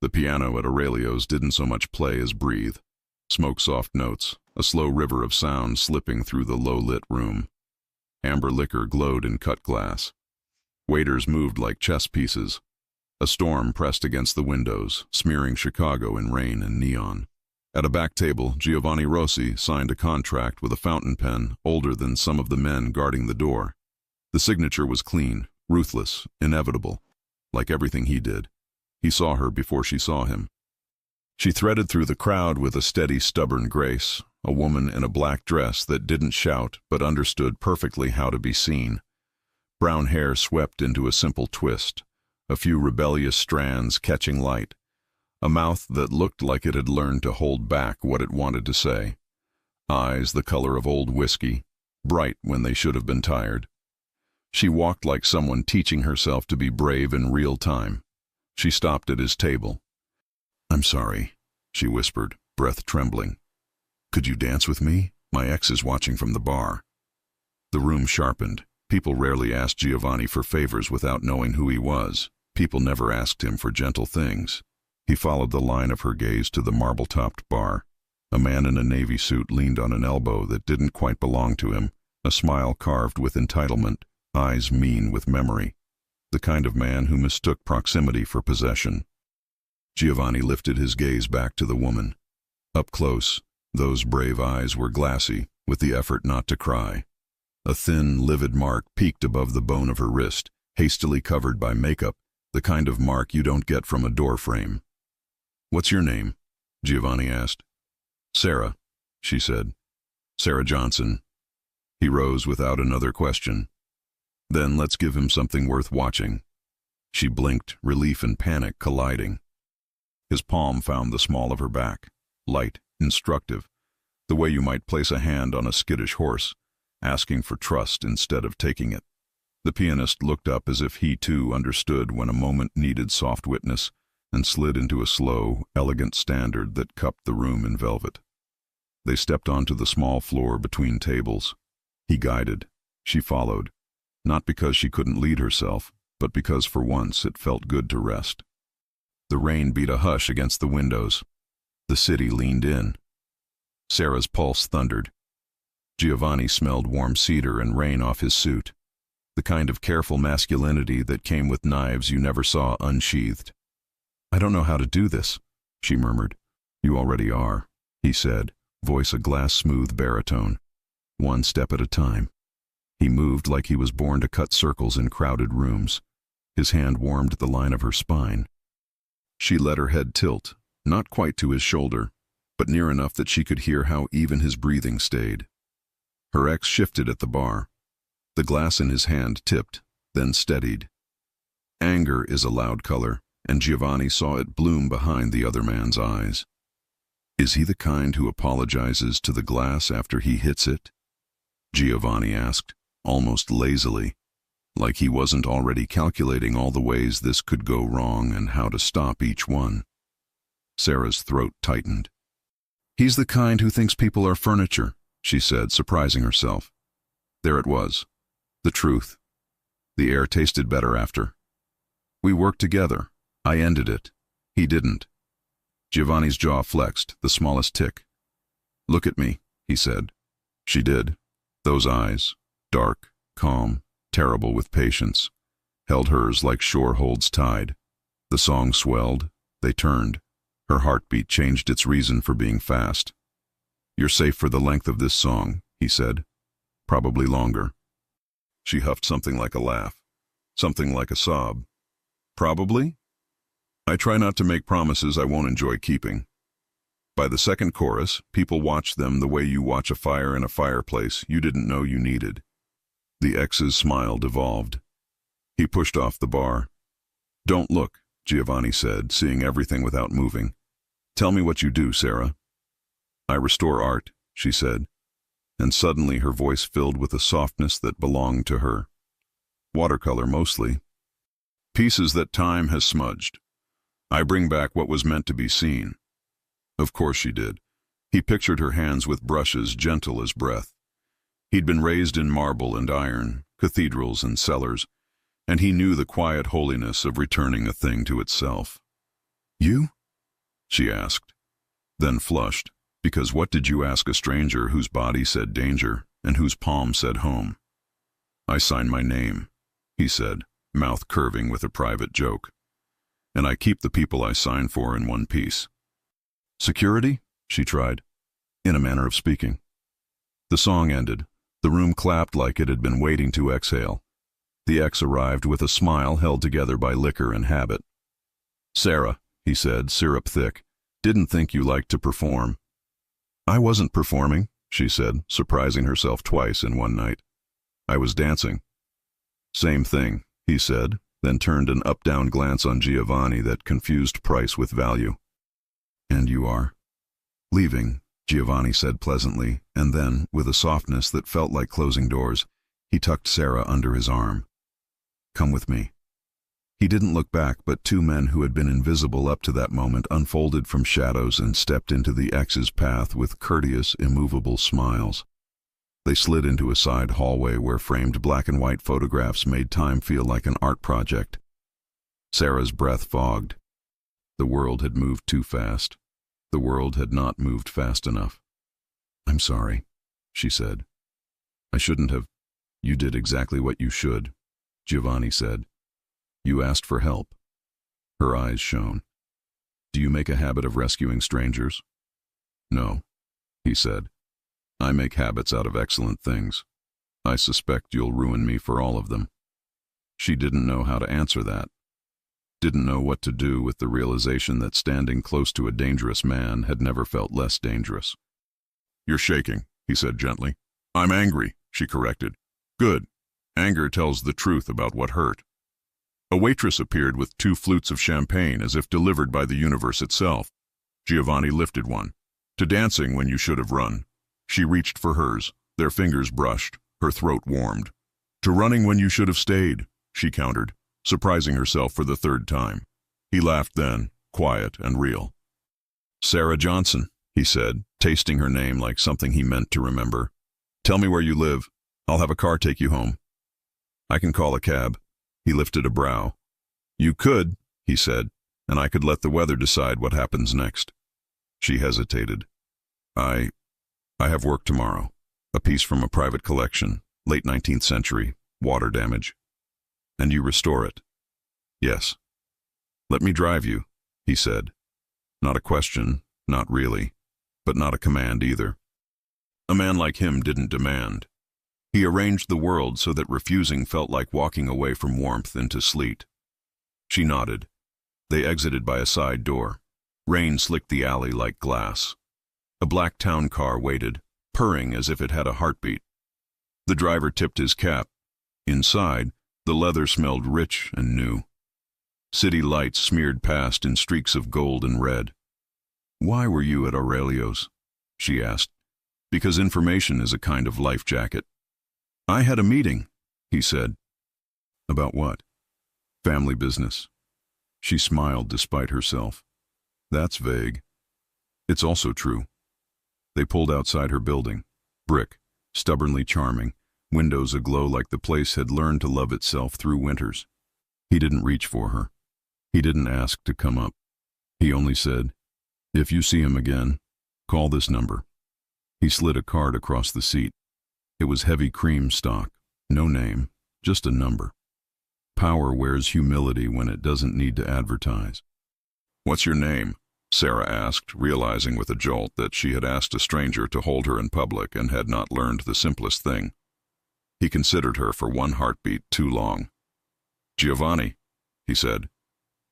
The piano at Aurelio's didn't so much play as breathe. Smoke-soft notes, a slow river of sound slipping through the low-lit room. Amber liquor glowed in cut glass. Waiters moved like chess pieces. A storm pressed against the windows, smearing Chicago in rain and neon. At a back table, Giovanni Rossi signed a contract with a fountain pen older than some of the men guarding the door. The signature was clean, ruthless, inevitable, like everything he did. He saw her before she saw him. She threaded through the crowd with a steady, stubborn grace, a woman in a black dress that didn't shout but understood perfectly how to be seen. Brown hair swept into a simple twist, a few rebellious strands catching light, a mouth that looked like it had learned to hold back what it wanted to say, eyes the color of old whiskey, bright when they should have been tired. She walked like someone teaching herself to be brave in real time. She stopped at his table. "I'm sorry," she whispered, breath trembling. "Could you dance with me? My ex is watching from the bar." The room sharpened. People rarely asked Giovanni for favors without knowing who he was. People never asked him for gentle things. He followed the line of her gaze to the marble-topped bar. A man in a navy suit leaned on an elbow that didn't quite belong to him, a smile carved with entitlement, eyes mean with memory. The kind of man who mistook proximity for possession. Giovanni lifted his gaze back to the woman. Up close, those brave eyes were glassy, with the effort not to cry. A thin, livid mark peeked above the bone of her wrist, hastily covered by makeup, the kind of mark you don't get from a door frame. "What's your name?" Giovanni asked. "Sarah," she said. "Sarah Johnson." He rose without another question. "Then let's give him something worth watching." She blinked, relief and panic colliding. His palm found the small of her back, light, instructive, the way you might place a hand on a skittish horse, asking for trust instead of taking it. The pianist looked up as if he too understood when a moment needed soft witness, and slid into a slow, elegant standard that cupped the room in velvet. They stepped onto the small floor between tables. He guided. She followed, not because she couldn't lead herself, but because for once it felt good to rest. The rain beat a hush against the windows. The city leaned in. Sarah's pulse thundered. Giovanni smelled warm cedar and rain off his suit, the kind of careful masculinity that came with knives you never saw unsheathed. "I don't know how to do this," she murmured. "You already are," he said, voice a glass-smooth baritone. "One step at a time." He moved like he was born to cut circles in crowded rooms. His hand warmed the line of her spine. She let her head tilt, not quite to his shoulder, but near enough that she could hear how even his breathing stayed. Her ex shifted at the bar. The glass in his hand tipped, then steadied. Anger is a loud color, and Giovanni saw it bloom behind the other man's eyes. "Is he the kind who apologizes to the glass after he hits it?" Giovanni asked, almost lazily, like he wasn't already calculating all the ways this could go wrong and how to stop each one. Sarah's throat tightened. "He's the kind who thinks people are furniture," she said, surprising herself. There it was, the truth. The air tasted better after. "We worked together. I ended it. He didn't." Giovanni's jaw flexed, the smallest tick. "Look at me," he said. She did. Those eyes, dark, calm, terrible with patience, held hers like shore holds tide. The song swelled. They turned. Her heartbeat changed its reason for being fast. "You're safe for the length of this song," he said. "Probably longer." She huffed something like a laugh, something like a sob. "Probably? I try not to make promises I won't enjoy keeping." By the second chorus, people watched them the way you watch a fire in a fireplace you didn't know you needed. The ex's smile devolved. He pushed off the bar. "Don't look," Giovanni said, seeing everything without moving. "Tell me what you do, Sarah." "I restore art," she said, and suddenly her voice filled with a softness that belonged to her. "Watercolor mostly. Pieces that time has smudged. I bring back what was meant to be seen." Of course she did. He pictured her hands with brushes gentle as breath. He'd been raised in marble and iron, cathedrals and cellars, and he knew the quiet holiness of returning a thing to itself. You? She asked, then flushed, because what did you ask a stranger whose body said danger and whose palm said home? I sign my name, he said, mouth curving with a private joke. And I keep the people I sign for in one piece. Security? She tried, in a manner of speaking. The song ended. The room clapped like it had been waiting to exhale. The ex arrived with a smile held together by liquor and habit. Sarah, he said, syrup thick, didn't think you liked to perform. I wasn't performing, she said, surprising herself twice in one night. I was dancing. Same thing, he said, then turned an up-down glance on Giovanni that confused price with value. And you are? Leaving, Giovanni said pleasantly, and then, with a softness that felt like closing doors, he tucked Sarah under his arm. Come with me. He didn't look back, but two men who had been invisible up to that moment unfolded from shadows and stepped into the ex's path with courteous, immovable smiles. They slid into a side hallway where framed black and white photographs made time feel like an art project. Sarah's breath fogged. The world had moved too fast. The world had not moved fast enough. I'm sorry, she said. I shouldn't have. You did exactly what you should, Giovanni said. You asked for help. Her eyes shone. Do you make a habit of rescuing strangers? No, he said. I make habits out of excellent things. I suspect you'll ruin me for all of them. She didn't know how to answer that. Didn't know what to do with the realization that standing close to a dangerous man had never felt less dangerous. You're shaking, he said gently. I'm angry, she corrected. Good. Anger tells the truth about what hurt. A waitress appeared with 2 flutes of champagne as if delivered by the universe itself. Giovanni lifted one. To dancing when you should have run. She reached for hers. Their fingers brushed. Her throat warmed. To running when you should have stayed, she countered, surprising herself for the 3rd time. He laughed then, quiet and real. Sarah Johnson, he said, tasting her name like something he meant to remember. Tell me where you live. I'll have a car take you home. I can call a cab. He lifted a brow. You could, he said, and I could let the weather decide what happens next. She hesitated. I have work tomorrow. A piece from a private collection, late 19th century, water damage. And you restore it? Yes. Let me drive you, he said. Not a question, not really, but not a command either. A man like him didn't demand. He arranged the world so that refusing felt like walking away from warmth into sleet. She nodded. They exited by a side door. Rain slicked the alley like glass. A black town car waited, purring as if it had a heartbeat. The driver tipped his cap. Inside, the leather smelled rich and new. City lights smeared past in streaks of gold and red. Why were you at Aurelio's? She asked. Because information is a kind of life jacket. I had a meeting, he said. About what? Family business. She smiled despite herself. That's vague. It's also true. They pulled outside her building. Brick, stubbornly charming, windows aglow like the place had learned to love itself through winters. He didn't reach for her. He didn't ask to come up. He only said, if you see him again, call this number. He slid a card across the seat. It was heavy cream stock, no name, just a number. Power wears humility when it doesn't need to advertise. What's your name? Sarah asked, realizing with a jolt that she had asked a stranger to hold her in public and had not learned the simplest thing. He considered her for one heartbeat too long. Giovanni, he said.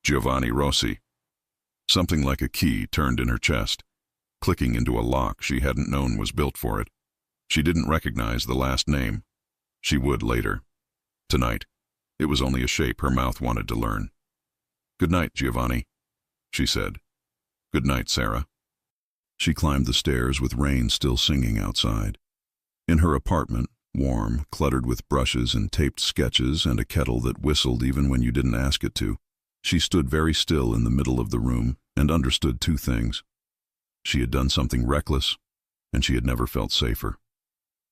Giovanni Rossi. Something like a key turned in her chest, clicking into a lock she hadn't known was built for it. She didn't recognize the last name. She would later. Tonight. It was only a shape her mouth wanted to learn. Good night, Giovanni, she said. Good night, Sarah. She climbed the stairs with rain still singing outside. In her apartment, warm, cluttered with brushes and taped sketches and a kettle that whistled even when you didn't ask it to, she stood very still in the middle of the room and understood 2 things. She had done something reckless, and she had never felt safer.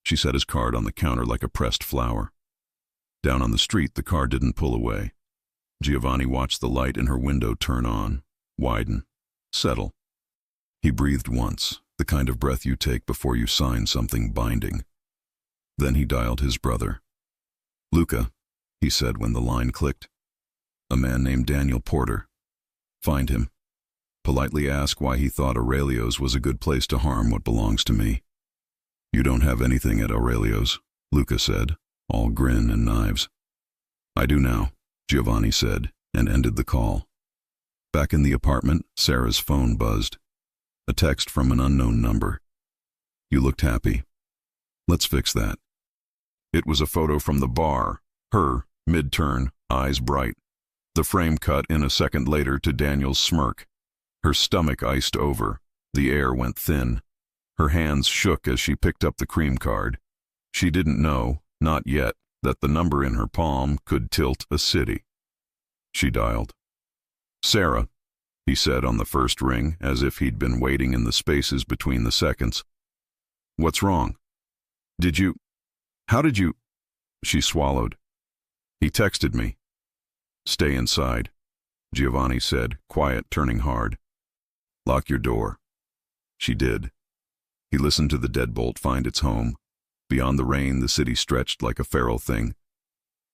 She set his card on the counter like a pressed flower. Down on the street, the car didn't pull away. Giovanni watched the light in her window turn on, widen, settle. He breathed once, the kind of breath you take before you sign something binding. Then he dialed his brother. "Luca," he said when the line clicked. "A man named Daniel Porter. Find him. Politely ask why he thought Aurelio's was a good place to harm what belongs to me." "You don't have anything at Aurelio's," Luca said, all grin and knives. "I do now," Giovanni said, and ended the call. Back in the apartment, Sarah's phone buzzed. A text from an unknown number. "You looked happy. Let's fix that." It was a photo from the bar, her, mid-turn, eyes bright. The frame cut in a second later to Daniel's smirk. Her stomach iced over. The air went thin. Her hands shook as she picked up the cream card. She didn't know, not yet, that the number in her palm could tilt a city. She dialed. "Sarah," he said on the first ring, as if he'd been waiting in the spaces between the seconds. "What's wrong? How did you?" She swallowed. "He texted me." "Stay inside," Giovanni said, quiet turning hard. "Lock your door." She did. He listened to the deadbolt find its home. Beyond the rain, the city stretched like a feral thing.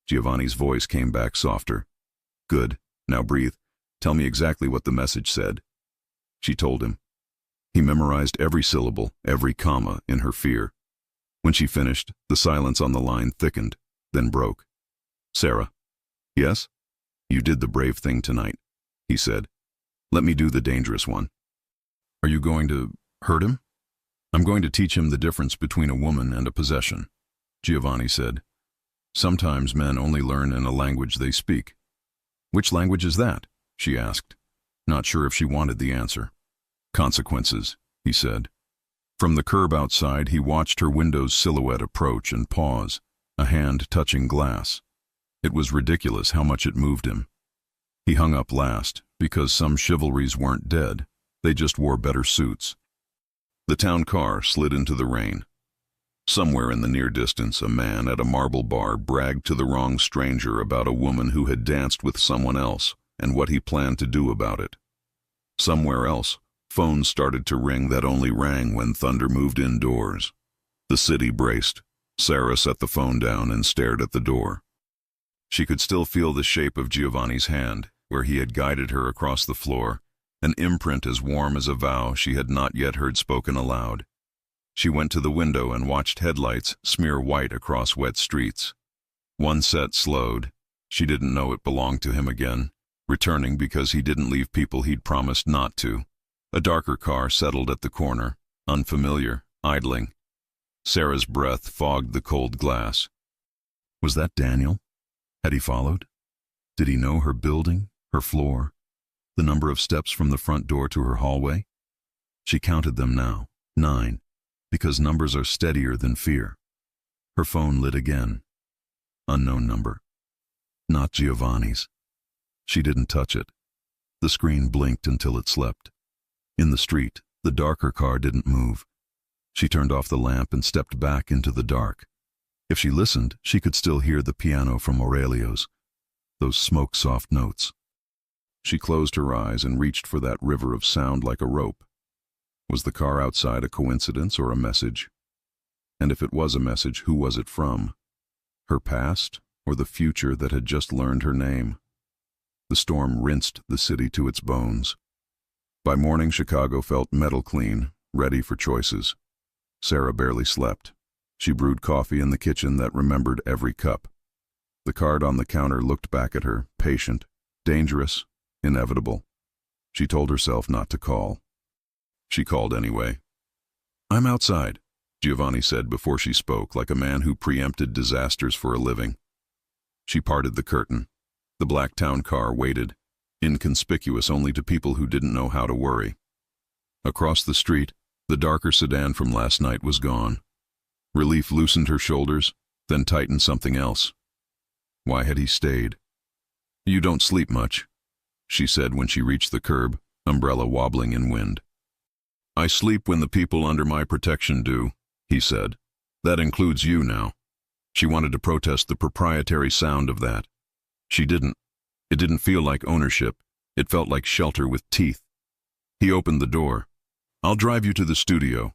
Giovanni's voice came back softer. "Good. Now breathe. Tell me exactly what the message said." She told him. He memorized every syllable, every comma in her fear. When she finished, the silence on the line thickened, then broke. "Sarah." "Yes?" "You did the brave thing tonight," he said. "Let me do the dangerous one." "Are you going to hurt him?" "I'm going to teach him the difference between a woman and a possession," Giovanni said. "Sometimes men only learn in a language they speak." "Which language is that?" she asked, not sure if she wanted the answer. "Consequences," he said. From the curb outside, he watched her window's silhouette approach and pause, a hand touching glass. It was ridiculous how much it moved him. He hung up last, because some chivalries weren't dead. They just wore better suits. The town car slid into the rain. Somewhere in the near distance, a man at a marble bar bragged to the wrong stranger about a woman who had danced with someone else and what he planned to do about it. Somewhere else, phones started to ring that only rang when thunder moved indoors. The city braced. Sarah set the phone down and stared at the door. She could still feel the shape of Giovanni's hand, where he had guided her across the floor, an imprint as warm as a vow she had not yet heard spoken aloud. She went to the window and watched headlights smear white across wet streets. One set slowed. She didn't know it belonged to him again, returning because he didn't leave people he'd promised not to. A darker car settled at the corner, unfamiliar, idling. Sarah's breath fogged the cold glass. Was that Daniel? Had he followed? Did he know her building, her floor, the number of steps from the front door to her hallway? She counted them now, 9, because numbers are steadier than fear. Her phone lit again. Unknown number. Not Giovanni's. She didn't touch it. The screen blinked until it slept. In the street, the darker car didn't move. She turned off the lamp and stepped back into the dark. If she listened, she could still hear the piano from Aurelio's, those smoke-soft notes. She closed her eyes and reached for that river of sound like a rope. Was the car outside a coincidence or a message? And if it was a message, who was it from? Her past or the future that had just learned her name? The storm rinsed the city to its bones. By morning, Chicago felt metal clean, ready for choices. Sarah barely slept. She brewed coffee in the kitchen that remembered every cup. The card on the counter looked back at her, patient, dangerous, inevitable. She told herself not to call. She called anyway. "I'm outside," Giovanni said before she spoke, like a man who preempted disasters for a living. She parted the curtain. The black town car waited, inconspicuous only to people who didn't know how to worry. Across the street, the darker sedan from last night was gone. Relief loosened her shoulders, then tightened something else. Why had he stayed? "You don't sleep much," she said when she reached the curb, umbrella wobbling in wind. "I sleep when the people under my protection do," he said. "That includes you now." She wanted to protest the proprietary sound of that. She didn't. It didn't feel like ownership. It felt like shelter with teeth. He opened the door. "I'll drive you to the studio.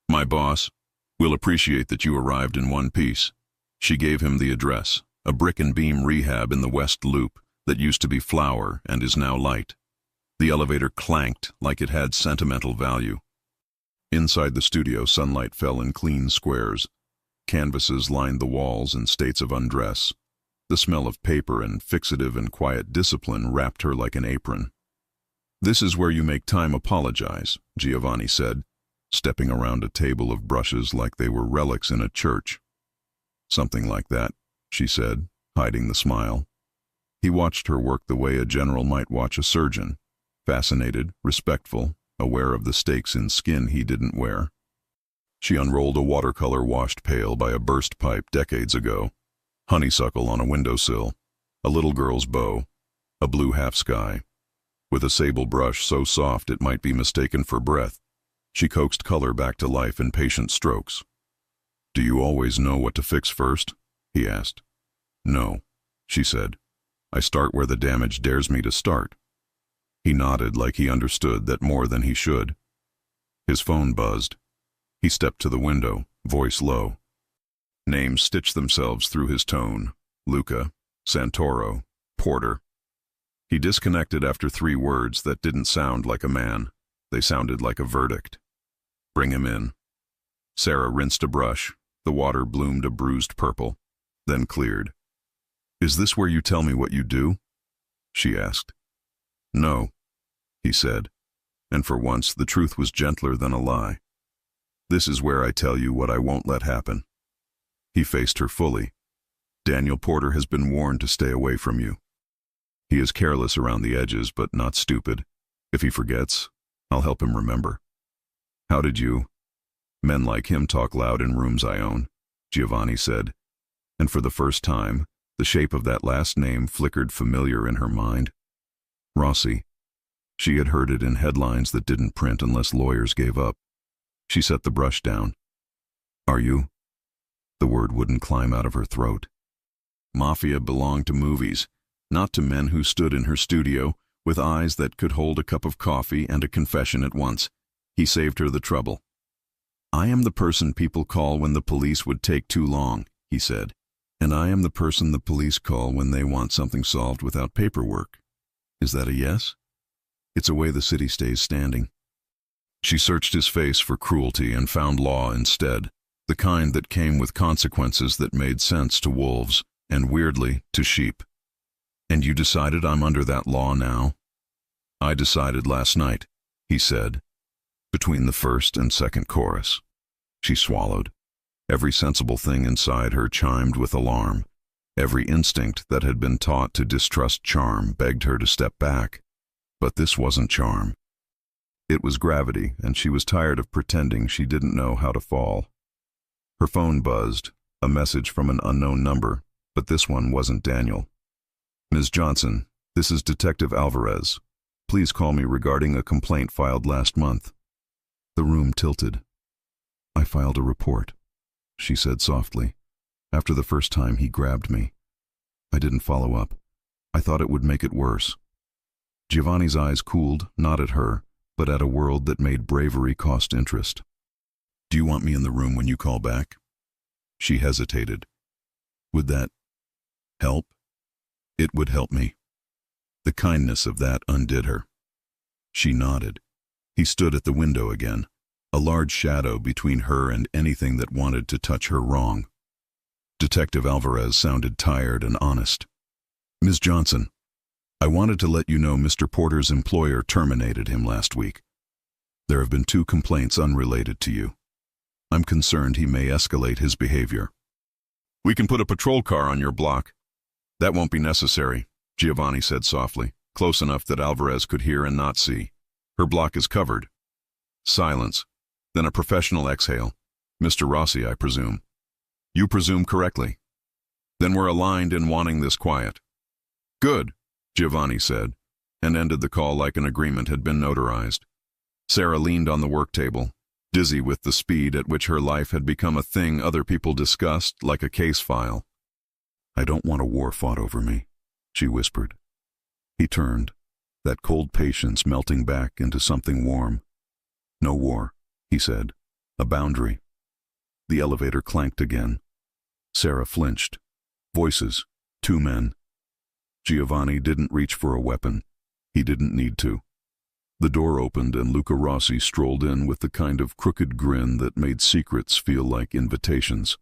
My boss will appreciate that you arrived in one piece." She gave him the address, a brick and beam rehab in the West Loop that used to be flour and is now light. The elevator clanked like it had sentimental value. Inside the studio, sunlight fell in clean squares. Canvases lined the walls in states of undress. The smell of paper and fixative and quiet discipline wrapped her like an apron. "This is where you make time apologize," Giovanni said, stepping around a table of brushes like they were relics in a church. "Something like that," she said, hiding the smile. He watched her work the way a general might watch a surgeon, fascinated, respectful, aware of the stakes in skin he didn't wear. She unrolled a watercolor-washed pail by a burst pipe decades ago, honeysuckle on a windowsill, a little girl's bow, a blue half-sky. With a sable brush so soft it might be mistaken for breath, she coaxed color back to life in patient strokes. "Do you always know what to fix first?" he asked. "No," she said. "I start where the damage dares me to start." He nodded like he understood that more than he should. His phone buzzed. He stepped to the window, voice low. Names stitched themselves through his tone. Luca, Santoro, Porter. He disconnected after 3 words that didn't sound like a man. They sounded like a verdict. "Bring him in." Sarah rinsed a brush. The water bloomed a bruised purple, then cleared. "Is this where you tell me what you do?" she asked. "No," he said, and for once the truth was gentler than a lie. "This is where I tell you what I won't let happen." He faced her fully. "Daniel Porter has been warned to stay away from you. He is careless around the edges, but not stupid. If he forgets, I'll help him remember." "How did you?" "Men like him talk loud in rooms I own," Giovanni said, and for the first time, the shape of that last name flickered familiar in her mind. Rossi. She had heard it in headlines that didn't print unless lawyers gave up. She set the brush down. "Are you?" The word wouldn't climb out of her throat. Mafia belonged to movies, not to men who stood in her studio with eyes that could hold a cup of coffee and a confession at once. He saved her the trouble. "I am the person people call when the police would take too long," he said. "And I am the person the police call when they want something solved without paperwork. Is that a yes? It's a way the city stays standing." She searched his face for cruelty and found law instead, the kind that came with consequences that made sense to wolves and, weirdly, to sheep. "And you decided I'm under that law now?" "I decided last night," he said, between the first and second chorus. She swallowed. Every sensible thing inside her chimed with alarm. Every instinct that had been taught to distrust charm begged her to step back. But this wasn't charm. It was gravity, and she was tired of pretending she didn't know how to fall. Her phone buzzed, a message from an unknown number, but this one wasn't Daniel. "Ms. Johnson, this is Detective Alvarez. Please call me regarding a complaint filed last month." The room tilted. "I filed a report," she said softly. "After the first time he grabbed me. I didn't follow up. I thought it would make it worse." Giovanni's eyes cooled, not at her, but at a world that made bravery cost interest. "Do you want me in the room when you call back?" She hesitated. "Would that help?" "It would help me." The kindness of that undid her. She nodded. He stood at the window again, a large shadow between her and anything that wanted to touch her wrong. Detective Alvarez sounded tired and honest. "Ms. Johnson, I wanted to let you know Mr. Porter's employer terminated him last week. There have been 2 complaints unrelated to you. I'm concerned he may escalate his behavior." "We can put a patrol car on your block." "That won't be necessary," Giovanni said softly, close enough that Alvarez could hear and not see. "Her block is covered." Silence, then a professional exhale. "Mr. Rossi, I presume." "You presume correctly." "Then we're aligned in wanting this quiet." "Good," Giovanni said, and ended the call like an agreement had been notarized. Sarah leaned on the work table, dizzy with the speed at which her life had become a thing other people discussed, like a case file. "I don't want a war fought over me," she whispered. He turned. that cold patience melting back into something warm. No war, he said. A boundary. The elevator clanked again. Sarah flinched. Voices. 2 men. Giovanni didn't reach for a weapon. He didn't need to. The door opened and Luca Rossi strolled in with the kind of crooked grin that made secrets feel like invitations.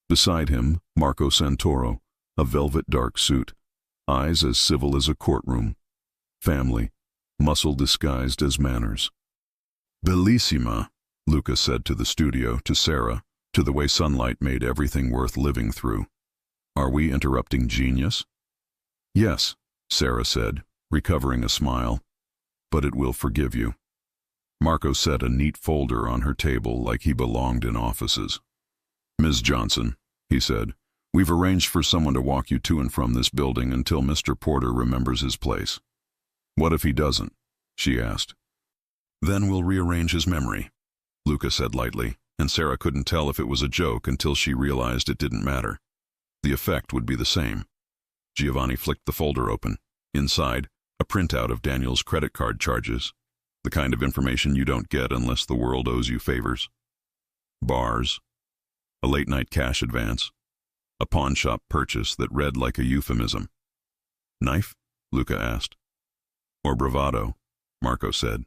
Beside him, Marco Santoro, a velvet dark suit, eyes as civil as a courtroom. Family, muscle disguised as manners. Bellissima, Luca said to the studio, to Sarah, to the way sunlight made everything worth living through. Are we interrupting genius? Yes, Sarah said, recovering a smile. But it will forgive you. Marco set a neat folder on her table like he belonged in offices. Ms. Johnson, he said, we've arranged for someone to walk you to and from this building until Mr. Porter remembers his place. What if he doesn't? She asked. Then we'll rearrange his memory, Luca said lightly, and Sarah couldn't tell if it was a joke until she realized it didn't matter. The effect would be the same. Giovanni flicked the folder open. Inside, a printout of Daniel's credit card charges, the kind of information you don't get unless the world owes you favors. Bars, a late-night cash advance, a pawn shop purchase that read like a euphemism. Knife? Luca asked. Or bravado, Marco said.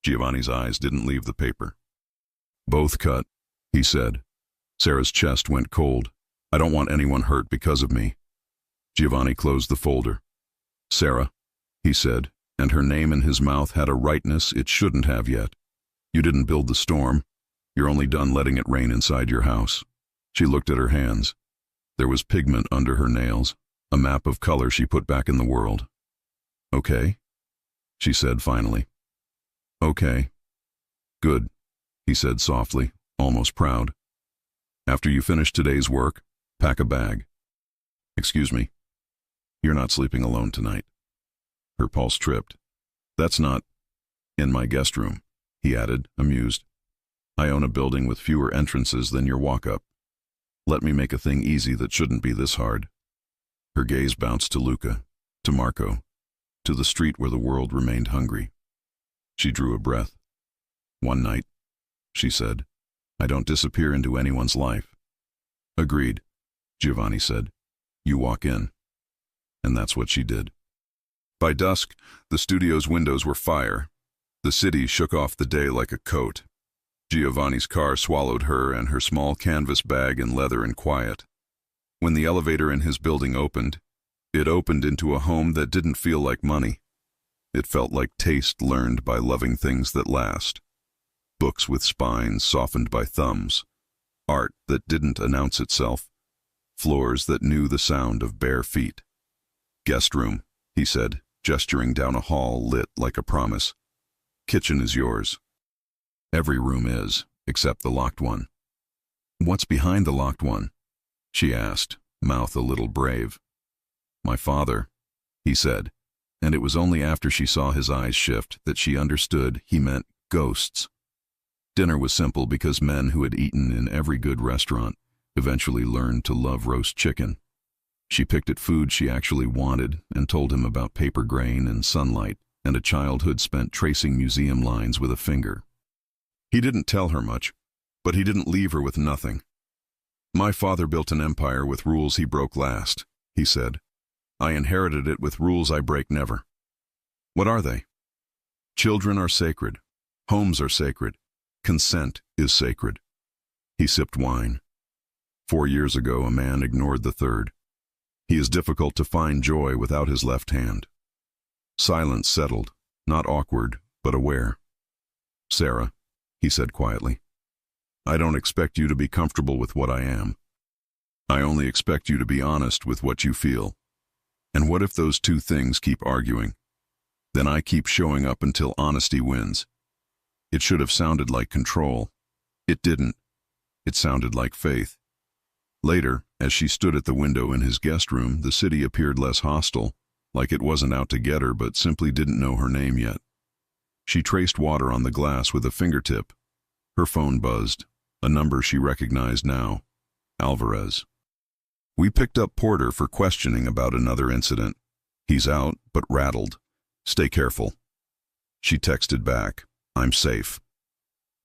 Giovanni's eyes didn't leave the paper. Both cut, he said. Sarah's chest went cold. I don't want anyone hurt because of me. Giovanni closed the folder. Sarah, he said, and her name in his mouth had a rightness it shouldn't have yet. You didn't build the storm. You're only done letting it rain inside your house. She looked at her hands. There was pigment under her nails, a map of color she put back in the world. Okay, she said finally. Okay. Good, he said softly, almost proud. After you finish today's work, pack a bag. Excuse me. You're not sleeping alone tonight. Her pulse tripped. That's not in my guest room, he added, amused. I own a building with fewer entrances than your walk-up. Let me make a thing easy that shouldn't be this hard. Her gaze bounced to Luca, to Marco, to the street where the world remained hungry. She drew a breath. One night, she said, I don't disappear into anyone's life. Agreed, Giovanni said. You walk in. And that's what she did. By dusk, the studio's windows were fire. The city shook off the day like a coat. Giovanni's car swallowed her and her small canvas bag in leather and quiet. When the elevator in his building opened, it opened into a home that didn't feel like money. It felt like taste learned by loving things that last. Books with spines softened by thumbs. Art that didn't announce itself. Floors that knew the sound of bare feet. Guest room, he said, gesturing down a hall lit like a promise. Kitchen is yours. Every room is, except the locked one. What's behind the locked one? She asked, mouth a little brave. My father, he said, and it was only after she saw his eyes shift that she understood he meant ghosts. Dinner was simple because men who had eaten in every good restaurant eventually learned to love roast chicken. She picked at food she actually wanted and told him about paper grain and sunlight and a childhood spent tracing museum lines with a finger. He didn't tell her much, but he didn't leave her with nothing. My father built an empire with rules he broke last, he said. I inherited it with rules I break never. What are they? Children are sacred. Homes are sacred. Consent is sacred. He sipped wine. 4 years ago, a man ignored the third. He is difficult to find joy without his left hand. Silence settled, not awkward, but aware. Sarah, he said quietly, I don't expect you to be comfortable with what I am. I only expect you to be honest with what you feel. And what if those two things keep arguing? Then I keep showing up until honesty wins. It should have sounded like control. It didn't. It sounded like faith. Later, as she stood at the window in his guest room, the city appeared less hostile, like it wasn't out to get her but simply didn't know her name yet. She traced water on the glass with a fingertip. Her phone buzzed, a number she recognized now. Alvarez. We picked up Porter for questioning about another incident. He's out, but rattled. Stay careful. She texted back, I'm safe.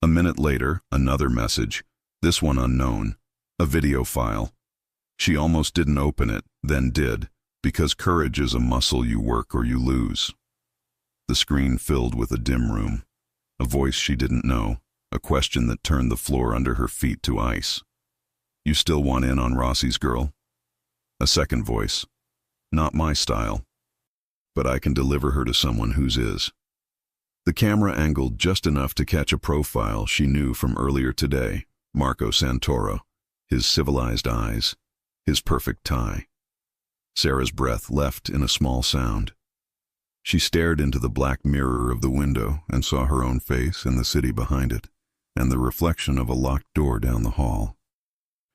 A minute later, another message, this one unknown, a video file. She almost didn't open it, then did, because courage is a muscle you work or you lose. The screen filled with a dim room, a voice she didn't know, a question that turned the floor under her feet to ice. You still want in on Rossi's girl? A second voice, not my style, but I can deliver her to someone whose is. The camera angled just enough to catch a profile she knew from earlier today, Marco Santoro, his civilized eyes, his perfect tie. Sarah's breath left in a small sound. She stared into the black mirror of the window and saw her own face and the city behind it, and the reflection of a locked door down the hall.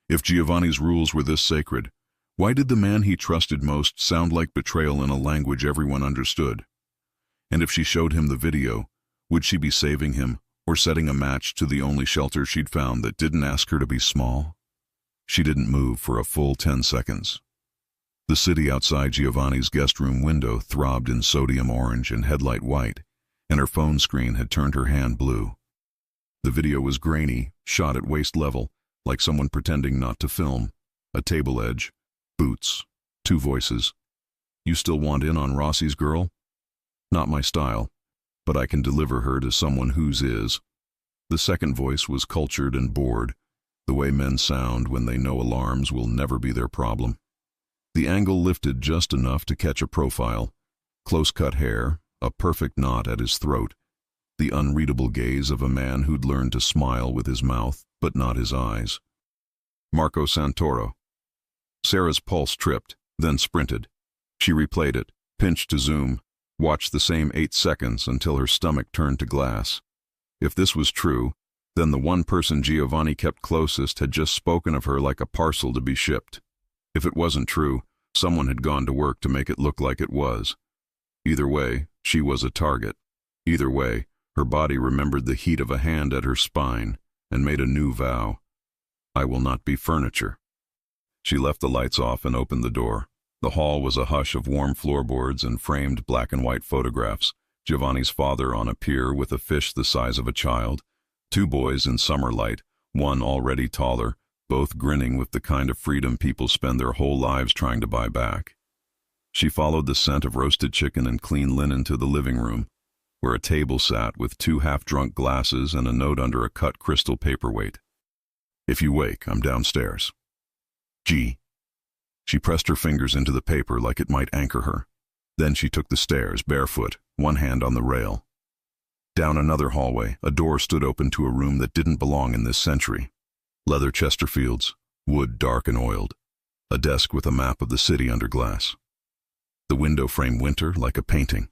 If Giovanni's rules were this sacred, why did the man he trusted most sound like betrayal in a language everyone understood? And if she showed him the video, would she be saving him or setting a match to the only shelter she'd found that didn't ask her to be small? She didn't move for a full 10 seconds. The city outside Giovanni's guest room window throbbed in sodium orange and headlight white, and her phone screen had turned her hand blue. The video was grainy, shot at waist level, like someone pretending not to film. A table edge, boots, two voices. You still want in on Rossi's girl? Not my style, but I can deliver her to someone whose is. The second voice was cultured and bored, the way men sound when they know alarms will never be their problem. The angle lifted just enough to catch a profile, close-cut hair, a perfect knot at his throat, the unreadable gaze of a man who'd learned to smile with his mouth, but not his eyes. Marco Santoro. Sarah's pulse tripped, then sprinted. She replayed it, pinched to zoom, watched the same 8 seconds until her stomach turned to glass. If this was true, then the one person Giovanni kept closest had just spoken of her like a parcel to be shipped. If it wasn't true, someone had gone to work to make it look like it was. Either way, she was a target. Either way, her body remembered the heat of a hand at her spine and made a new vow. I will not be furniture. She left the lights off and opened the door. The hall was a hush of warm floorboards and framed black and white photographs. Giovanni's father on a pier with a fish the size of a child. 2 boys in summer light, one already taller, both grinning with the kind of freedom people spend their whole lives trying to buy back. She followed the scent of roasted chicken and clean linen to the living room, where a table sat with 2 half-drunk glasses and a note under a cut crystal paperweight. If you wake, I'm downstairs. G. She pressed her fingers into the paper like it might anchor her. Then she took the stairs, barefoot, one hand on the rail. Down another hallway, a door stood open to a room that didn't belong in this century. Leather Chesterfields, wood dark and oiled, a desk with a map of the city under glass. The window framed winter like a painting.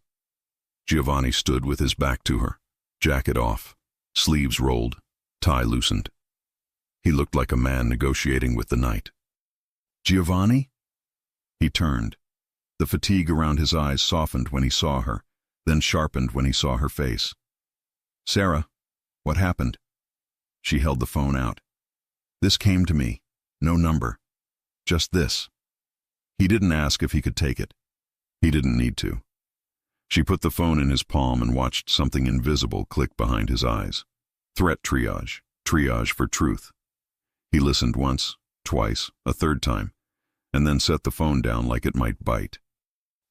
Giovanni stood with his back to her, jacket off, sleeves rolled, tie loosened. He looked like a man negotiating with the night. Giovanni? He turned. The fatigue around his eyes softened when he saw her, then sharpened when he saw her face. Sarah, what happened? She held the phone out. This came to me. No number. Just this. He didn't ask if he could take it. He didn't need to. She put the phone in his palm and watched something invisible click behind his eyes. Threat triage. Triage for truth. He listened once, twice, a third time, and then set the phone down like it might bite.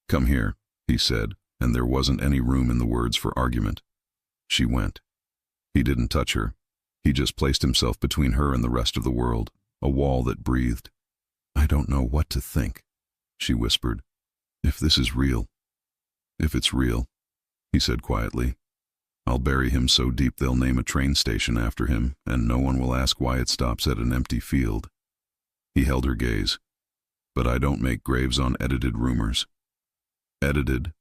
Come here, he said, and there wasn't any room in the words for argument. She went. He didn't touch her. He just placed himself between her and the rest of the world, a wall that breathed. I don't know what to think, she whispered. If this is real. If it's real, he said quietly. I'll bury him so deep they'll name a train station after him, and no one will ask why it stops at an empty field. He held her gaze. But I don't make graves on edited rumors. Edited?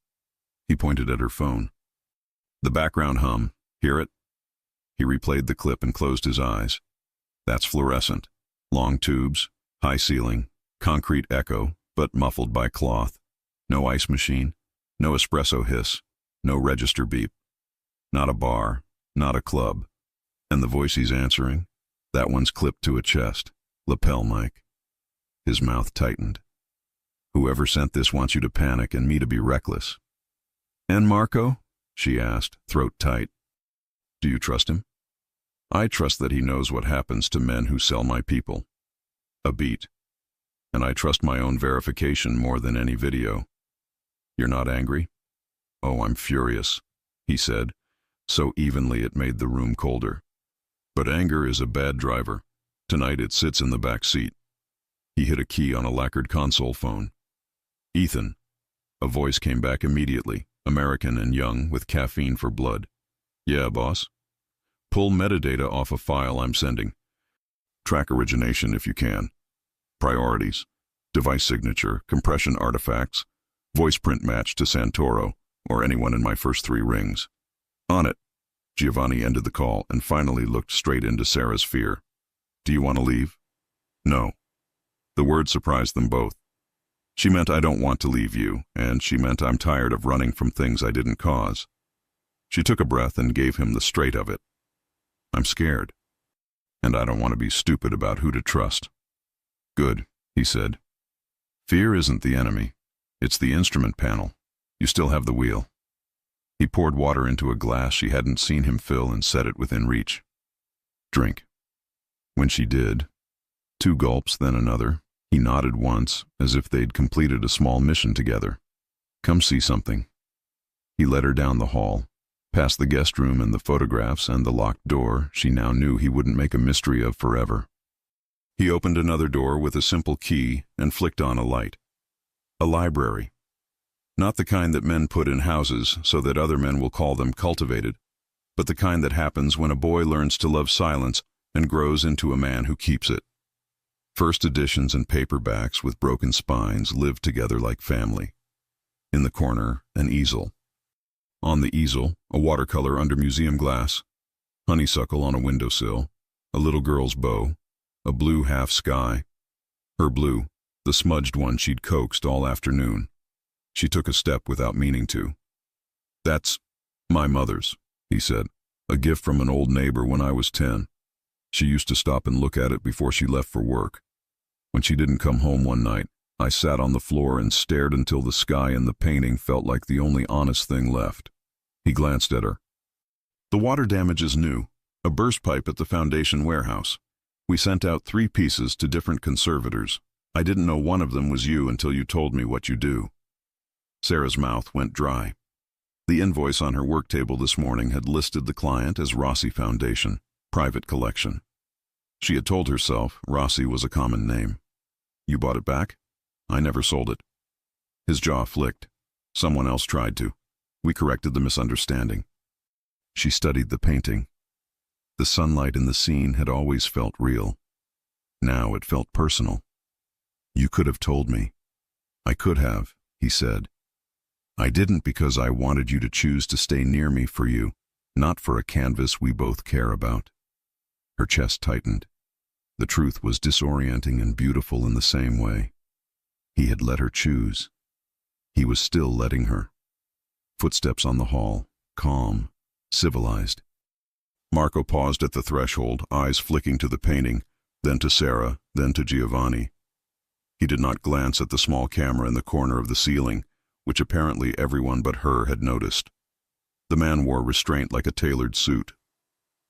He pointed at her phone. The background hum. Hear it? He replayed the clip and closed his eyes. That's fluorescent. Long tubes, high ceiling, concrete echo, but muffled by cloth. No ice machine, no espresso hiss, no register beep. Not a bar, not a club. And the voice he's answering? That one's clipped to a chest, lapel mic. His mouth tightened. Whoever sent this wants you to panic and me to be reckless. And Marco? She asked, throat tight. Do you trust him? I trust that he knows what happens to men who sell my people. A beat. And I trust my own verification more than any video. You're not angry? Oh, I'm furious, he said, so evenly it made the room colder. But anger is a bad driver. Tonight it sits in the back seat. He hit a key on a lacquered console phone. Ethan. A voice came back immediately, American and young, with caffeine for blood. Yeah, boss? Pull metadata off a file I'm sending. Track origination if you can. Priorities. Device signature, compression artifacts, voice print match to Santoro, or anyone in my first 3 rings. On it. Giovanni ended the call and finally looked straight into Sarah's fear. Do you want to leave? No. The word surprised them both. She meant I don't want to leave you, and she meant I'm tired of running from things I didn't cause. She took a breath and gave him the straight of it. I'm scared. And I don't want to be stupid about who to trust. Good, he said. Fear isn't the enemy. It's the instrument panel. You still have the wheel. He poured water into a glass she hadn't seen him fill and set it within reach. Drink. When she did, 2 gulps, then another, he nodded once, as if they'd completed a small mission together. Come see something. He led her down the hall, past the guest room and the photographs and the locked door she now knew he wouldn't make a mystery of forever. He opened another door with a simple key and flicked on a light. A library. Not the kind that men put in houses so that other men will call them cultivated, but the kind that happens when a boy learns to love silence and grows into a man who keeps it. First editions and paperbacks with broken spines lived together like family. In the corner, an easel. On the easel, a watercolor under museum glass, honeysuckle on a windowsill, a little girl's bow, a blue half sky. Her blue, the smudged one she'd coaxed all afternoon. She took a step without meaning to. That's my mother's, he said, a gift from an old neighbor when I was 10. She used to stop and look at it before she left for work. When she didn't come home one night, I sat on the floor and stared until the sky and the painting felt like the only honest thing left. He glanced at her. The water damage is new, a burst pipe at the foundation warehouse. We sent out 3 pieces to different conservators. I didn't know one of them was you until you told me what you do. Sarah's mouth went dry. The invoice on her work table this morning had listed the client as Rossi Foundation, private collection. She had told herself Rossi was a common name. You bought it back? I never sold it. His jaw flicked. Someone else tried to. We corrected the misunderstanding. She studied the painting. The sunlight in the scene had always felt real. Now it felt personal. You could have told me. I could have, he said. I didn't because I wanted you to choose to stay near me for you, not for a canvas we both care about. Her chest tightened. The truth was disorienting and beautiful in the same way. He had let her choose. He was still letting her. Footsteps on the hall, calm, civilized. Marco paused at the threshold, eyes flicking to the painting, then to Sarah, then to Giovanni. He did not glance at the small camera in the corner of the ceiling, which apparently everyone but her had noticed. The man wore restraint like a tailored suit.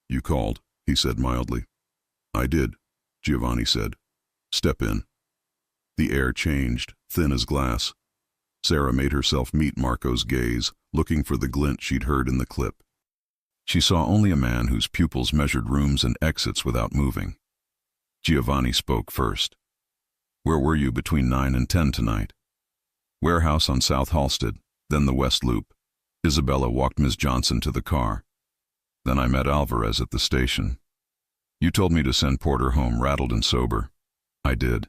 You called, he said mildly. I did, Giovanni said. Step in. The air changed, thin as glass. Sarah made herself meet Marco's gaze, looking for the glint she'd heard in the clip. She saw only a man whose pupils measured rooms and exits without moving. Giovanni spoke first. Where were you between 9 and 10 tonight? Warehouse on South Halsted, then the West Loop. Isabella walked Ms. Johnson to the car. Then I met Alvarez at the station. You told me to send Porter home rattled and sober. I did.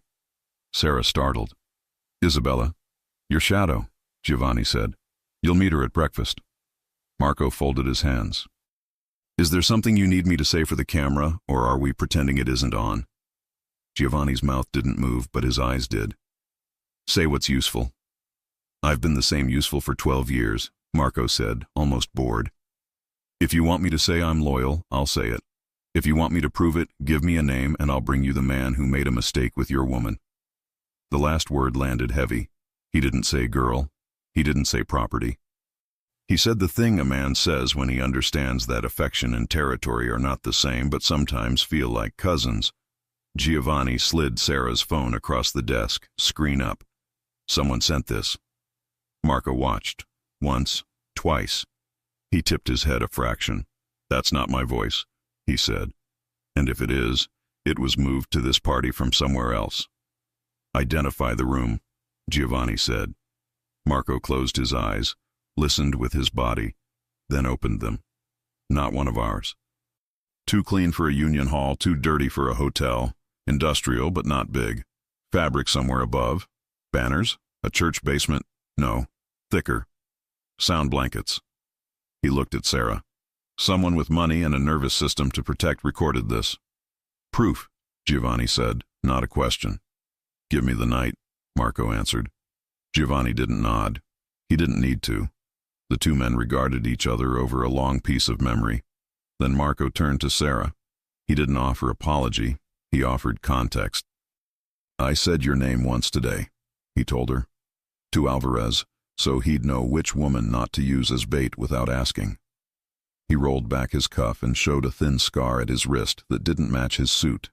Sarah startled. Isabella, your shadow, Giovanni said. You'll meet her at breakfast. Marco folded his hands. Is there something you need me to say for the camera, or are we pretending it isn't on? Giovanni's mouth didn't move, but his eyes did. Say what's useful. I've been the same useful for 12 years, Marco said, almost bored. If you want me to say I'm loyal, I'll say it. If you want me to prove it, give me a name and I'll bring you the man who made a mistake with your woman. The last word landed heavy. He didn't say girl. He didn't say property. He said the thing a man says when he understands that affection and territory are not the same but sometimes feel like cousins. Giovanni slid Sarah's phone across the desk, screen up. Someone sent this. Marco watched. Once, twice. He tipped his head a fraction. That's not my voice, he said. And if it is, it was moved to this party from somewhere else. Identify the room, Giovanni said. Marco closed his eyes, listened with his body, then opened them. Not one of ours. Too clean for a union hall, too dirty for a hotel. Industrial, but not big. Fabric somewhere above. Banners? A church basement? No. Thicker. Sound blankets. He looked at Sarah. Someone with money and a nervous system to protect recorded this. Proof, Giovanni said, not a question. Give me the night, Marco answered. Giovanni didn't nod. He didn't need to. The two men regarded each other over a long piece of memory. Then Marco turned to Sarah. He didn't offer apology. He offered context. I said your name once today, he told her. To Alvarez, so he'd know which woman not to use as bait without asking. He rolled back his cuff and showed a thin scar at his wrist that didn't match his suit.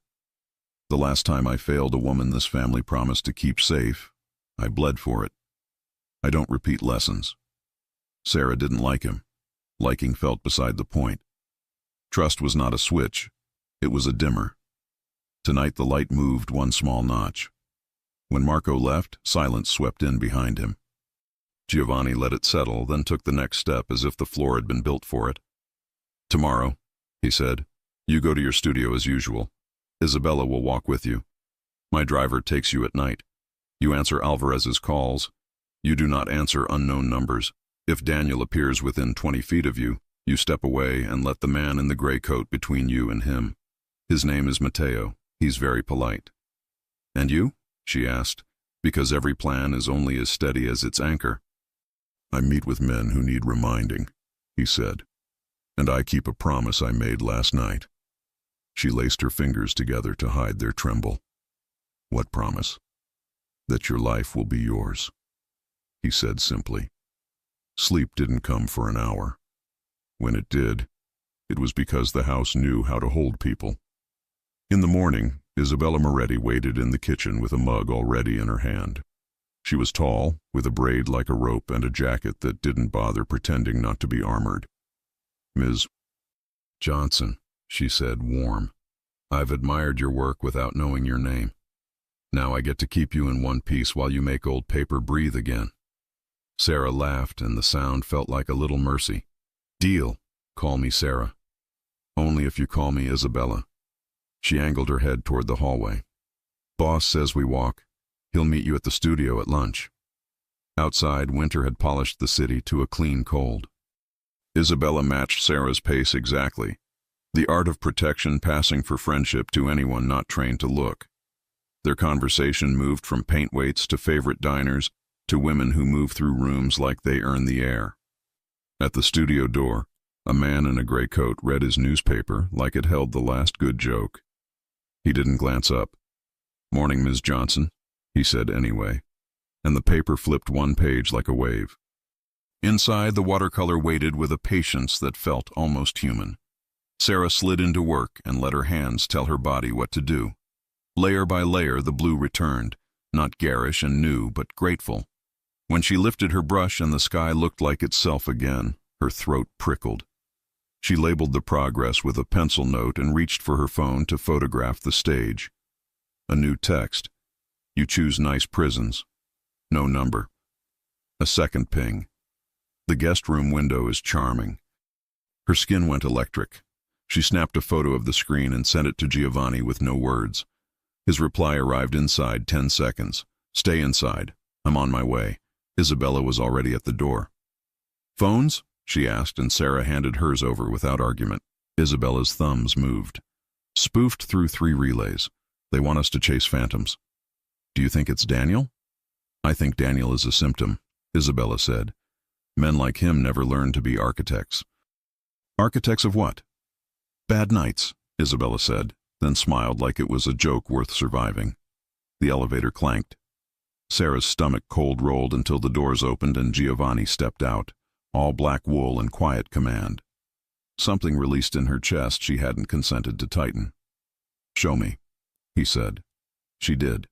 The last time I failed a woman this family promised to keep safe, I bled for it. I don't repeat lessons. Sarah didn't like him. Liking felt beside the point. Trust was not a switch. It was a dimmer. Tonight the light moved one small notch. When Marco left, silence swept in behind him. Giovanni let it settle, then took the next step as if the floor had been built for it. Tomorrow, he said, you go to your studio as usual. Isabella will walk with you. My driver takes you at night. You answer Alvarez's calls. You do not answer unknown numbers. If Daniel appears within 20 feet of you, you step away and let the man in the gray coat between you and him. His name is Matteo. He's very polite. And you? She asked, because every plan is only as steady as its anchor. I meet with men who need reminding, he said, and I keep a promise I made last night. She laced her fingers together to hide their tremble. What promise? That your life will be yours, he said simply. Sleep didn't come for an hour. When it did, it was because the house knew how to hold people. In the morning, Isabella Moretti waited in the kitchen with a mug already in her hand. She was tall, with a braid like a rope and a jacket that didn't bother pretending not to be armored. Ms. Johnson, she said, warm. I've admired your work without knowing your name. Now I get to keep you in one piece while you make old paper breathe again. Sarah laughed, and the sound felt like a little mercy. Deal. Call me Sarah. Only if you call me Isabella. She angled her head toward the hallway. Boss says we walk. He'll meet you at the studio at lunch. Outside, winter had polished the city to a clean cold. Isabella matched Sarah's pace exactly, the art of protection passing for friendship to anyone not trained to look. Their conversation moved from paint weights to favorite diners to women who move through rooms like they earn the air. At the studio door, a man in a gray coat read his newspaper like it held the last good joke. He didn't glance up. Morning, Ms. Johnson, he said anyway, and the paper flipped one page like a wave. Inside, the watercolor waited with a patience that felt almost human. Sarah slid into work and let her hands tell her body what to do. Layer by layer, the blue returned, not garish and new, but grateful. When she lifted her brush and the sky looked like itself again, her throat prickled. She labeled the progress with a pencil note and reached for her phone to photograph the stage. A new text. You choose nice prisons. No number. A second ping. The guest room window is charming. Her skin went electric. She snapped a photo of the screen and sent it to Giovanni with no words. His reply arrived inside 10 seconds. Stay inside. I'm on my way. Isabella was already at the door. Phones? She asked, and Sarah handed hers over without argument. Isabella's thumbs moved. Spoofed through 3 relays. They want us to chase phantoms. Do you think it's Daniel? I think Daniel is a symptom, Isabella said. Men like him never learn to be architects. Architects of what? Bad nights, Isabella said, then smiled like it was a joke worth surviving. The elevator clanked. Sarah's stomach cold rolled until the doors opened and Giovanni stepped out, all black wool and quiet command. Something released in her chest she hadn't consented to tighten. "Show me," he said. She did.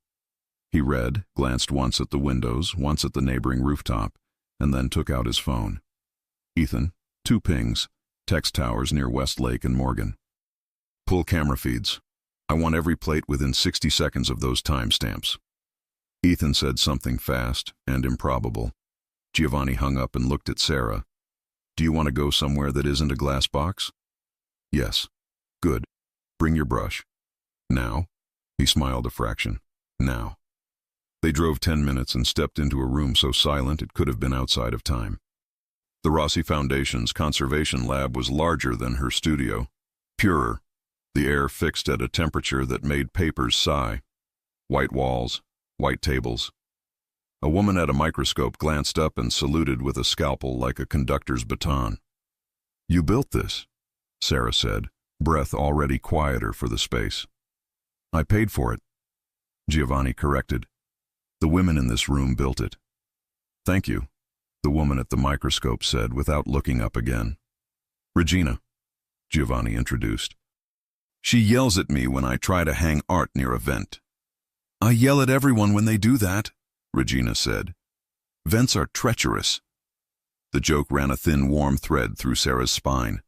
He read, glanced once at the windows, once at the neighboring rooftop, and then took out his phone. "Ethan, 2 pings, text towers near West Lake and Morgan. Pull camera feeds. I want every plate within 60 seconds of those timestamps." Ethan said something fast and improbable. Giovanni hung up and looked at Sarah. "Do you want to go somewhere that isn't a glass box?" "Yes." "Good. Bring your brush." "Now?" He smiled a fraction. "Now." They drove 10 minutes and stepped into a room so silent it could have been outside of time. The Rossi Foundation's conservation lab was larger than her studio, purer, the air fixed at a temperature that made papers sigh. White walls, white tables. A woman at a microscope glanced up and saluted with a scalpel like a conductor's baton. "You built this," Sarah said, breath already quieter for the space. "I paid for it," Giovanni corrected. "The women in this room built it." "Thank you," the woman at the microscope said without looking up again. "Regina," Giovanni introduced. "She yells at me when I try to hang art near a vent." "I yell at everyone when they do that," Regina said. "Vents are treacherous." The joke ran a thin, warm thread through Sarah's spine.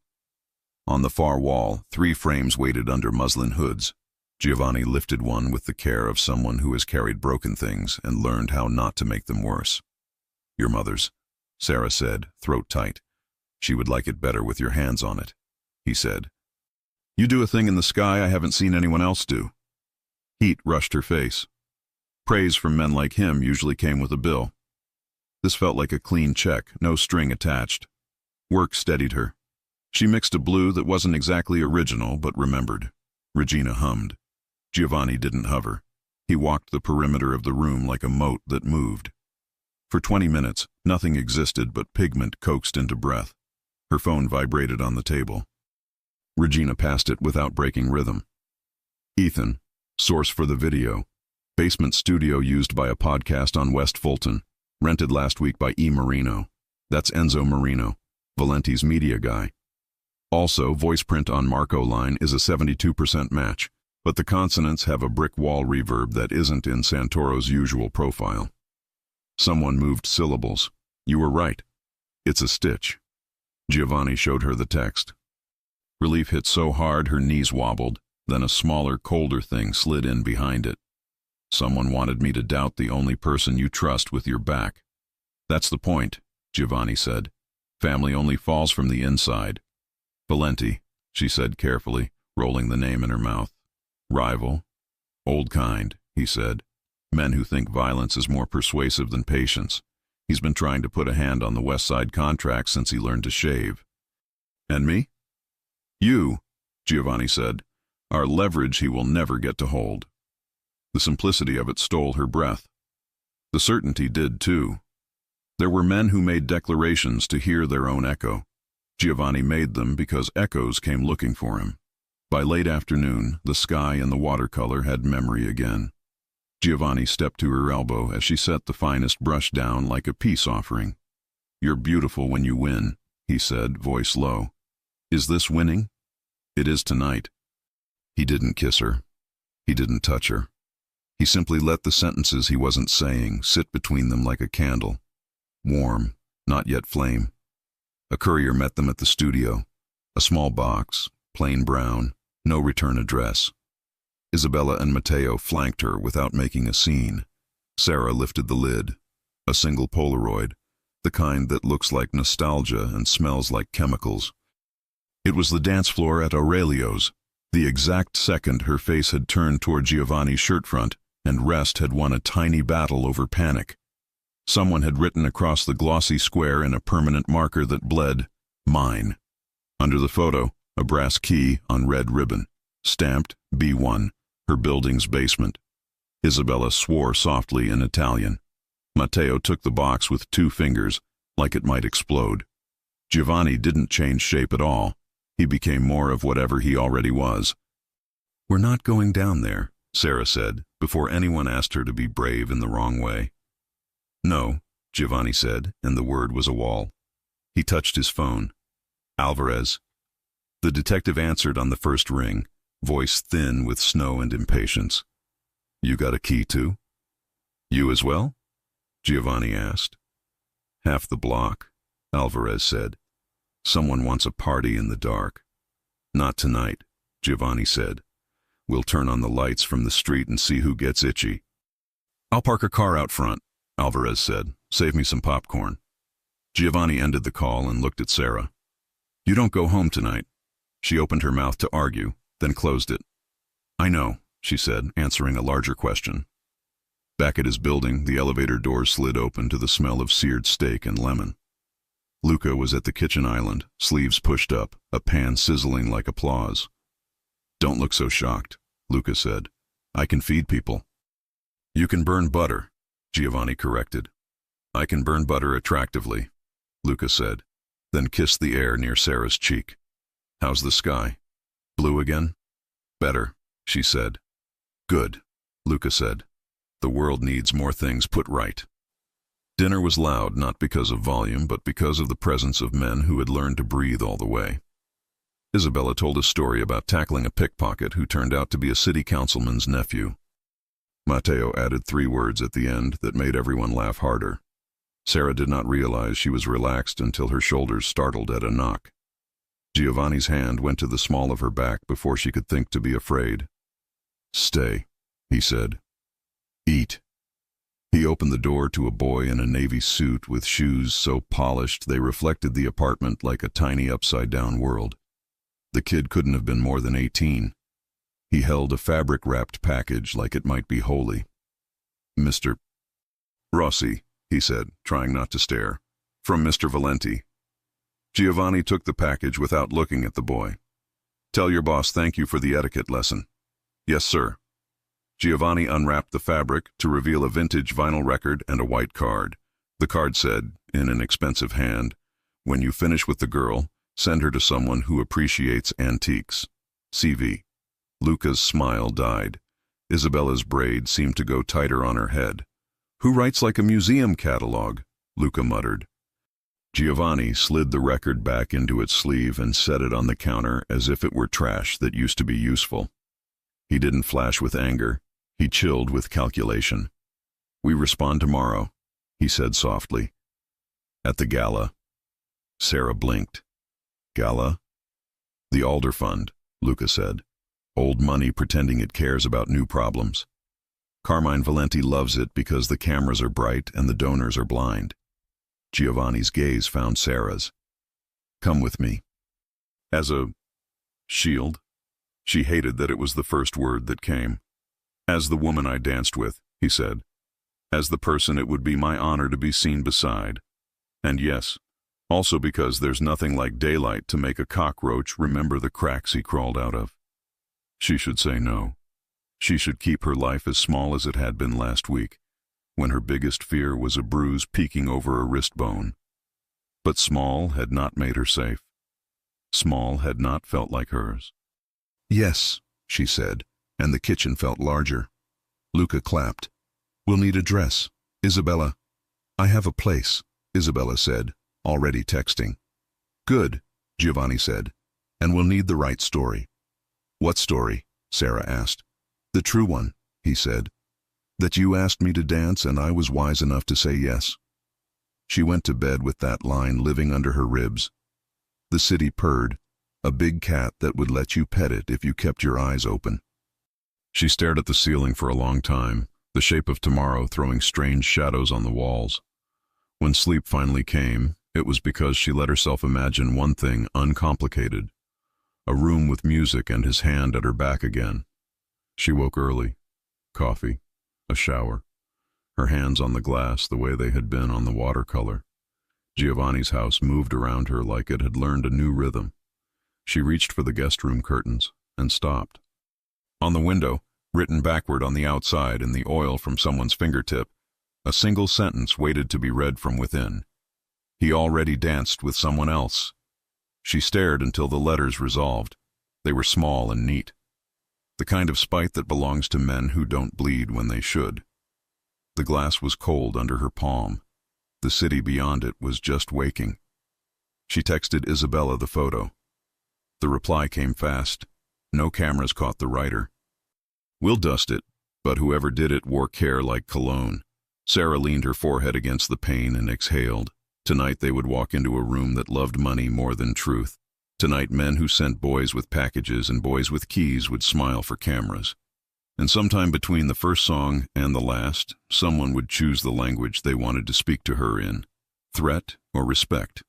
On the far wall, 3 frames waited under muslin hoods. Giovanni lifted one with the care of someone who has carried broken things and learned how not to make them worse. "Your mother's," Sarah said, throat tight. "She would like it better with your hands on it," he said. "You do a thing in the sky I haven't seen anyone else do." Heat rushed her face. Praise from men like him usually came with a bill. This felt like a clean check, no string attached. Work steadied her. She mixed a blue that wasn't exactly original but remembered. Regina hummed. Giovanni didn't hover. He walked the perimeter of the room like a moat that moved. For 20 minutes, nothing existed but pigment coaxed into breath. Her phone vibrated on the table. Regina passed it without breaking rhythm. "Ethan, source for the video. Basement studio used by a podcast on West Fulton. Rented last week by E. Marino. That's Enzo Marino, Valenti's media guy. Also, voice print on Marco line is a 72% match, but the consonants have a brick wall reverb that isn't in Santoro's usual profile." Someone moved syllables. "You were right. It's a stitch." Giovanni showed her the text. Relief hit so hard her knees wobbled, then a smaller, colder thing slid in behind it. "Someone wanted me to doubt the only person you trust with your back." "That's the point," Giovanni said. "Family only falls from the inside." "Valenti," she said carefully, rolling the name in her mouth. "Rival. Old kind," he said. "Men who think violence is more persuasive than patience. He's been trying to put a hand on the West Side contract since he learned to shave." "And me?" "You," Giovanni said, "are leverage he will never get to hold." The simplicity of it stole her breath. The certainty did too. There were men who made declarations to hear their own echo. Giovanni made them because echoes came looking for him. By late afternoon, the sky and the watercolor had memory again. Giovanni stepped to her elbow as she set the finest brush down like a peace offering. "You're beautiful when you win," he said, voice low. "Is this winning?" "It is tonight." He didn't kiss her. He didn't touch her. He simply let the sentences he wasn't saying sit between them like a candle. Warm, not yet flame. A courier met them at the studio. A small box, plain brown, no return address. Isabella and Matteo flanked her without making a scene. Sarah lifted the lid. A single Polaroid, the kind that looks like nostalgia and smells like chemicals. It was the dance floor at Aurelio's, the exact second her face had turned toward Giovanni's shirt front, and Rest had won a tiny battle over panic. Someone had written across the glossy square in a permanent marker that bled, "Mine." Under the photo, a brass key on red ribbon, stamped B1, her building's basement. Isabella swore softly in Italian. Matteo took the box with 2 fingers, like it might explode. Giovanni didn't change shape at all. He became more of whatever he already was. "We're not going down there," Sarah said, before anyone asked her to be brave in the wrong way. "No," Giovanni said, and the word was a wall. He touched his phone. Alvarez. The detective answered on the first ring, voice thin with snow and impatience. You got a key too? You as well? Giovanni asked. Half the block, Alvarez said. Someone wants a party in the dark. Not tonight, Giovanni said. We'll turn on the lights from the street and see who gets itchy. I'll park a car out front, Alvarez said. Save me some popcorn. Giovanni ended the call and looked at Sarah. You don't go home tonight. She opened her mouth to argue, then closed it. I know, she said, answering a larger question. Back at his building, the elevator doors slid open to the smell of seared steak and lemon. Luca was at the kitchen island, sleeves pushed up, a pan sizzling like applause. Don't look so shocked, Luca said. I can feed people. You can burn butter, Giovanni corrected. I can burn butter attractively, Luca said, then kissed the air near Sarah's cheek. How's the sky? Blue again? Better, she said. Good, Luca said. The world needs more things put right. Dinner was loud not because of volume, but because of the presence of men who had learned to breathe all the way. Isabella told a story about tackling a pickpocket who turned out to be a city councilman's nephew. Matteo added 3 words at the end that made everyone laugh harder. Sarah did not realize she was relaxed until her shoulders startled at a knock. Giovanni's hand went to the small of her back before she could think to be afraid. Stay, he said. Eat. He opened the door to a boy in a navy suit with shoes so polished they reflected the apartment like a tiny upside-down world. The kid couldn't have been more than 18. He held a fabric-wrapped package like it might be holy. Mr. Rossi, he said, trying not to stare. From Mr. Valenti. Giovanni took the package without looking at the boy. Tell your boss thank you for the etiquette lesson. Yes, sir. Giovanni unwrapped the fabric to reveal a vintage vinyl record and a white card. The card said, in an expensive hand, when you finish with the girl, send her to someone who appreciates antiques. CV. Luca's smile died. Isabella's braid seemed to go tighter on her head. Who writes like a museum catalog? Luca muttered. Giovanni slid the record back into its sleeve and set it on the counter as if it were trash that used to be useful. He didn't flash with anger. He chilled with calculation. We respond tomorrow, he said softly. At the gala. Sarah blinked. Gala? The Alder Fund, Luca said. Old money pretending it cares about new problems. Carmine Valenti loves it because the cameras are bright and the donors are blind. Giovanni's gaze found Sarah's. Come with me. As a shield? She hated that it was the first word that came. As the woman I danced with, he said. As the person it would be my honor to be seen beside. And yes, also because there's nothing like daylight to make a cockroach remember the cracks he crawled out of. She should say no. She should keep her life as small as it had been last week, when her biggest fear was a bruise peeking over a wrist bone. But small had not made her safe. Small had not felt like hers. Yes, she said, and the kitchen felt larger. Luca clapped. We'll need a dress. Isabella. I have a place, Isabella said, already texting. Good, Giovanni said, and we'll need the right story. What story? Sarah asked. The true one, he said. That you asked me to dance and I was wise enough to say yes. She went to bed with that line living under her ribs. The city purred, a big cat that would let you pet it if you kept your eyes open. She stared at the ceiling for a long time, the shape of tomorrow throwing strange shadows on the walls. When sleep finally came, it was because she let herself imagine one thing uncomplicated. A room with music and his hand at her back again. She woke early. Coffee. A shower. Her hands on the glass the way they had been on the watercolor. Giovanni's house moved around her like it had learned a new rhythm. She reached for the guest room curtains and stopped. On the window, written backward on the outside in the oil from someone's fingertip, a single sentence waited to be read from within. He already danced with someone else. She stared until the letters resolved. They were small and neat. The kind of spite that belongs to men who don't bleed when they should. The glass was cold under her palm. The city beyond it was just waking. She texted Isabella the photo. The reply came fast. No cameras caught the writer. "We'll dust it," but whoever did it wore care like cologne. Sarah leaned her forehead against the pane and exhaled. Tonight they would walk into a room that loved money more than truth. Tonight men who sent boys with packages and boys with keys would smile for cameras. And sometime between the first song and the last, someone would choose the language they wanted to speak to her in. Threat or respect?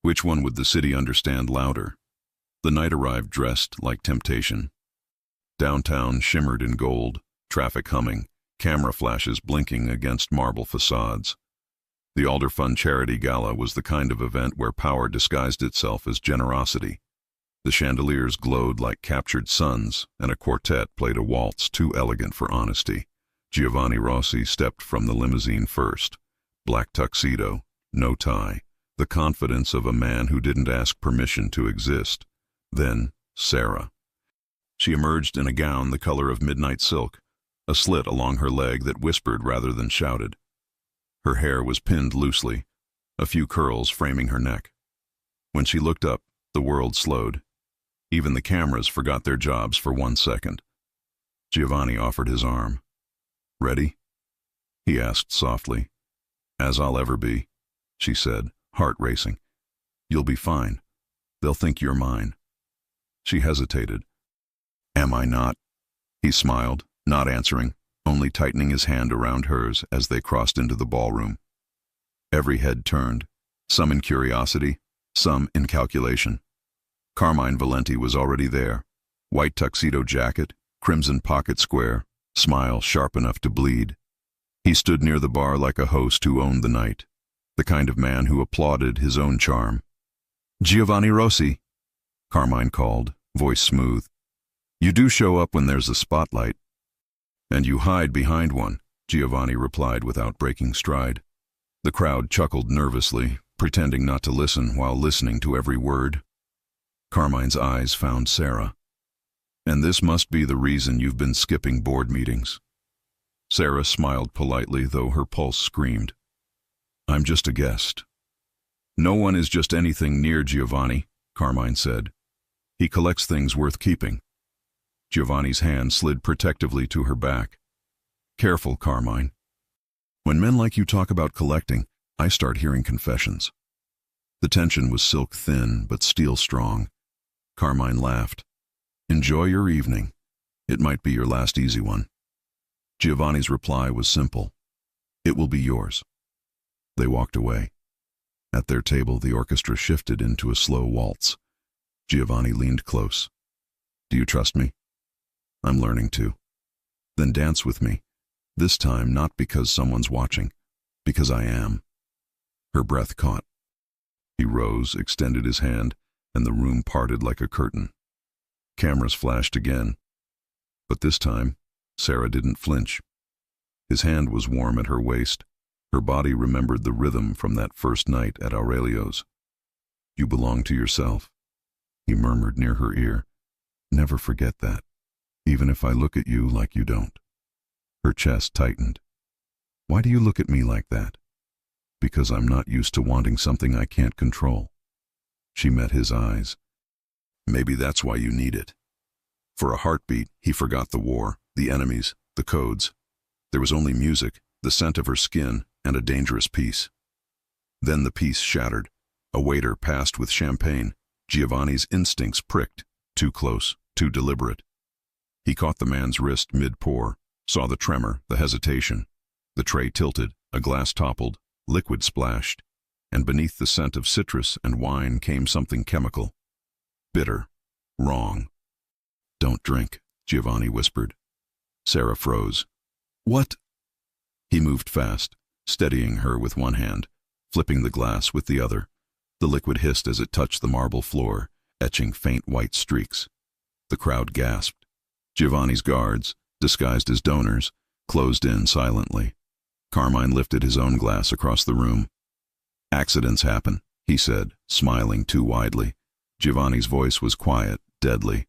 Which one would the city understand louder? The night arrived dressed like temptation. Downtown shimmered in gold, traffic humming, camera flashes blinking against marble facades. The Alder Fund Charity Gala was the kind of event where power disguised itself as generosity. The chandeliers glowed like captured suns, and a quartet played a waltz too elegant for honesty. Giovanni Rossi stepped from the limousine first. Black tuxedo, no tie, the confidence of a man who didn't ask permission to exist. Then, Sarah. She emerged in a gown the color of midnight silk, a slit along her leg that whispered rather than shouted. Her hair was pinned loosely, a few curls framing her neck. When she looked up, the world slowed. Even the cameras forgot their jobs for 1 second. Giovanni offered his arm. "Ready?" he asked softly. "As I'll ever be," she said, heart racing. "You'll be fine. They'll think you're mine." She hesitated. "Am I not?" He smiled, not answering, only tightening his hand around hers as they crossed into the ballroom. Every head turned, some in curiosity, some in calculation. Carmine Valenti was already there. White tuxedo jacket, crimson pocket square, smile sharp enough to bleed. He stood near the bar like a host who owned the night, the kind of man who applauded his own charm. "Giovanni Rossi," Carmine called, voice smooth. "You do show up when there's a spotlight." "And you hide behind one," Giovanni replied without breaking stride. The crowd chuckled nervously, pretending not to listen while listening to every word. Carmine's eyes found Sarah. "And this must be the reason you've been skipping board meetings." Sarah smiled politely, though her pulse screamed. "I'm just a guest." "No one is just anything near Giovanni," Carmine said. "He collects things worth keeping." Giovanni's hand slid protectively to her back. "Careful, Carmine. When men like you talk about collecting, I start hearing confessions." The tension was silk thin, but steel strong. Carmine laughed. "Enjoy your evening. It might be your last easy one." Giovanni's reply was simple. "It will be yours." They walked away. At their table, the orchestra shifted into a slow waltz. Giovanni leaned close. "Do you trust me?" "I'm learning to." "Then dance with me. This time not because someone's watching, because I am." Her breath caught. He rose, extended his hand, and the room parted like a curtain. Cameras flashed again. But this time, Sarah didn't flinch. His hand was warm at her waist. Her body remembered the rhythm from that first night at Aurelio's. "You belong to yourself," he murmured near her ear. "Never forget that, even if I look at you like you don't." Her chest tightened. "Why do you look at me like that?" "Because I'm not used to wanting something I can't control." She met his eyes. "Maybe that's why you need it." For a heartbeat, he forgot the war, the enemies, the codes. There was only music, the scent of her skin, and a dangerous peace. Then the peace shattered. A waiter passed with champagne. Giovanni's instincts pricked. Too close, too deliberate. He caught the man's wrist mid-pour, saw the tremor, the hesitation. The tray tilted, a glass toppled, liquid splashed, and beneath the scent of citrus and wine came something chemical. Bitter. Wrong. "Don't drink," Giovanni whispered. Sarah froze. "What?" He moved fast, steadying her with one hand, flipping the glass with the other. The liquid hissed as it touched the marble floor, etching faint white streaks. The crowd gasped. Giovanni's guards, disguised as donors, closed in silently. Carmine lifted his own glass across the room. "Accidents happen," he said, smiling too widely. Giovanni's voice was quiet, deadly.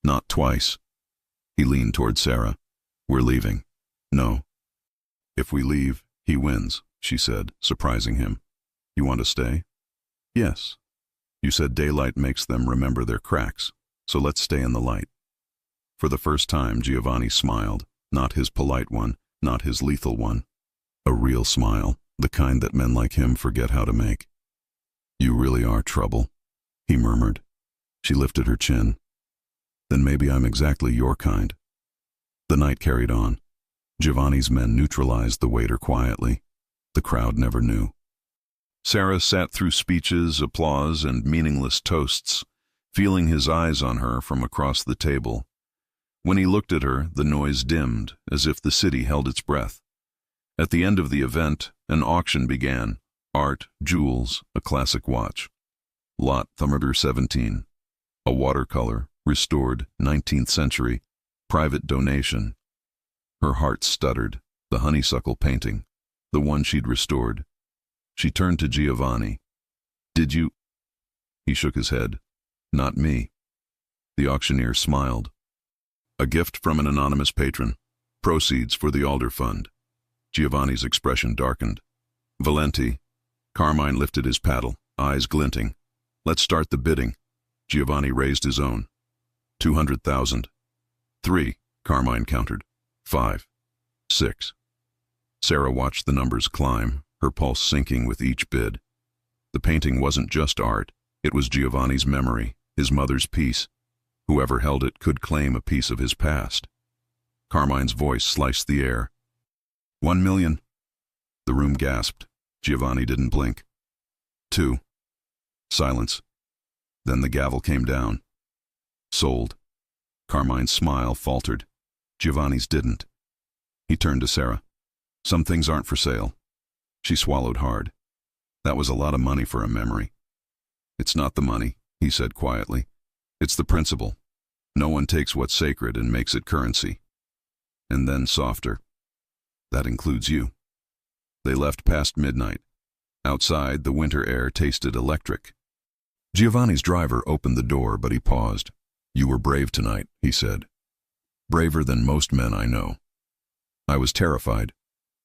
"Not twice." He leaned toward Sarah. "We're leaving." "No." "If we leave, he wins," she said, surprising him. "You want to stay?" "Yes." You said daylight makes them remember their cracks, so let's stay in the light. For the first time, Giovanni smiled, not his polite one, not his lethal one. A real smile, the kind that men like him forget how to make. You really are trouble, he murmured. She lifted her chin. Then maybe I'm exactly your kind. The night carried on. Giovanni's men neutralized the waiter quietly. The crowd never knew. Sarah sat through speeches, applause, and meaningless toasts, feeling his eyes on her from across the table. When he looked at her, the noise dimmed, as if the city held its breath. At the end of the event, an auction began. Art, jewels, a classic watch. Lot Thermometer 17. A watercolor, restored, 19th century, private donation. Her heart stuttered. The honeysuckle painting, the one she'd restored. She turned to Giovanni. Did you? He shook his head. Not me. The auctioneer smiled. A gift from an anonymous patron. Proceeds for the Alder Fund. Giovanni's expression darkened. Valenti. Carmine lifted his paddle, eyes glinting. Let's start the bidding. Giovanni raised his own. 200,000. 3, Carmine countered. 5. 6. Sarah watched the numbers climb, her pulse sinking with each bid. The painting wasn't just art, it was Giovanni's memory, his mother's piece. Whoever held it could claim a piece of his past. Carmine's voice sliced the air. 1 million. The room gasped. Giovanni didn't blink. 2. Silence. Then the gavel came down. Sold. Carmine's smile faltered. Giovanni's didn't. He turned to Sarah. Some things aren't for sale. She swallowed hard. That was a lot of money for a memory. It's not the money, he said quietly. It's the principle. No one takes what's sacred and makes it currency. And then softer. That includes you. They left past midnight. Outside, the winter air tasted electric. Giovanni's driver opened the door, but he paused. You were brave tonight, he said. Braver than most men I know. I was terrified.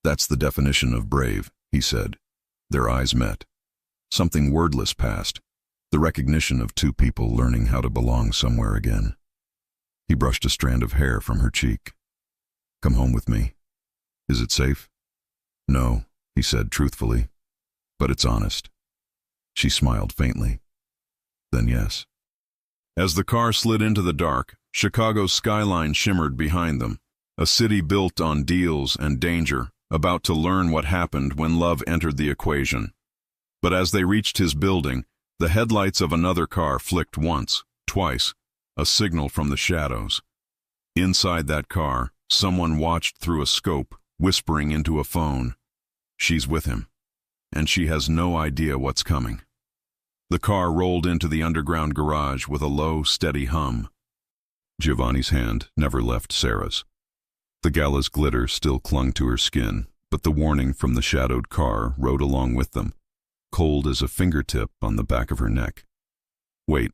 That's the definition of brave, he said. Their eyes met. Something wordless passed. The recognition of two people learning how to belong somewhere again. He brushed a strand of hair from her cheek. Come home with me. Is it safe? No, he said truthfully. But it's honest. She smiled faintly. Then yes. As the car slid into the dark, Chicago's skyline shimmered behind them. A city built on deals and danger, about to learn what happened when love entered the equation. But as they reached his building, the headlights of another car flicked once, twice, a signal from the shadows. Inside that car, someone watched through a scope, whispering into a phone. She's with him, and she has no idea what's coming. The car rolled into the underground garage with a low, steady hum. Giovanni's hand never left Sarah's. The gala's glitter still clung to her skin, but the warning from the shadowed car rode along with them, cold as a fingertip on the back of her neck. Wait,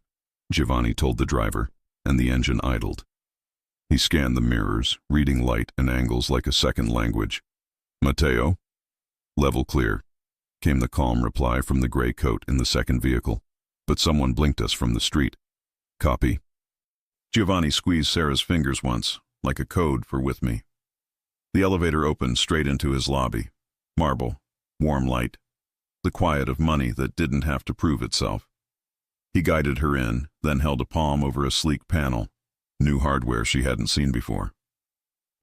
Giovanni told the driver, and the engine idled. He scanned the mirrors, reading light and angles like a second language. Matteo? Level clear, came the calm reply from the gray coat in the second vehicle, but someone blinked us from the street. Copy. Giovanni squeezed Sarah's fingers once, like a code for with me. The elevator opened straight into his lobby. Marble, warm light, the quiet of money that didn't have to prove itself. He guided her in, then held a palm over a sleek panel, new hardware she hadn't seen before.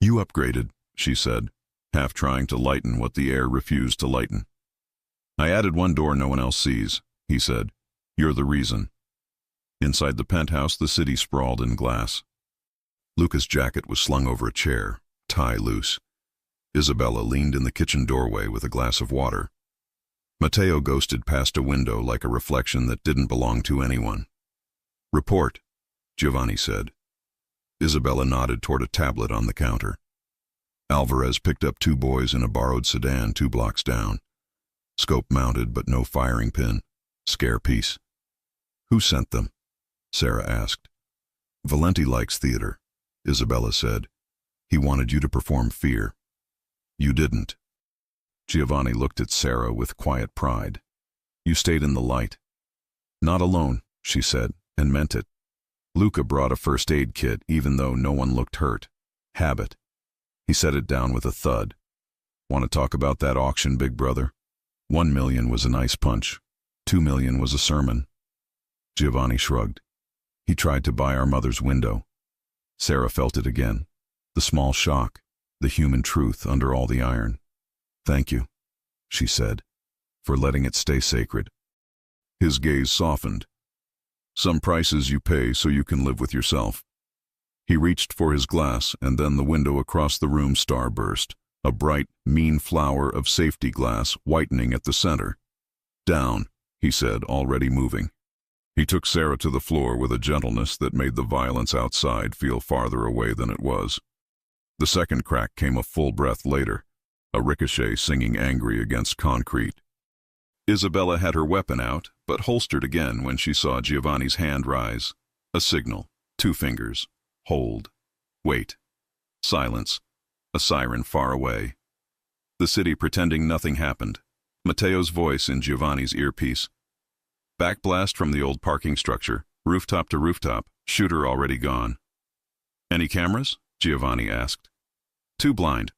You upgraded, she said, half trying to lighten what the air refused to lighten. I added one door no one else sees, he said. You're the reason. Inside the penthouse, the city sprawled in glass. Luca's jacket was slung over a chair, tie loose. Isabella leaned in the kitchen doorway with a glass of water. Matteo ghosted past a window like a reflection that didn't belong to anyone. Report, Giovanni said. Isabella nodded toward a tablet on the counter. Alvarez picked up 2 boys in a borrowed sedan 2 blocks down. Scope mounted but no firing pin. Scare piece. Who sent them? Sarah asked. Valenti likes theater, Isabella said. He wanted you to perform fear. You didn't. Giovanni looked at Sarah with quiet pride. You stayed in the light. Not alone, she said, and meant it. Luca brought a first aid kit even though no one looked hurt. Habit. He set it down with a thud. Want to talk about that auction, big brother? 1 million was a nice punch. 2 million was a sermon. Giovanni shrugged. He tried to buy our mother's window. Sarah felt it again. The small shock, the human truth under all the iron. Thank you, she said, for letting it stay sacred. His gaze softened. Some prices you pay so you can live with yourself. He reached for his glass, and then the window across the room starburst, a bright, mean flower of safety glass whitening at the center. Down, he said, already moving. He took Sarah to the floor with a gentleness that made the violence outside feel farther away than it was. The second crack came a full breath later, a ricochet singing angry against concrete. Isabella had her weapon out, but holstered again when she saw Giovanni's hand rise. A signal. 2 fingers. Hold. Wait. Silence. A siren far away. The city pretending nothing happened. Matteo's voice in Giovanni's earpiece. Backblast from the old parking structure, rooftop to rooftop, shooter already gone. Any cameras? Giovanni asked. Too blind.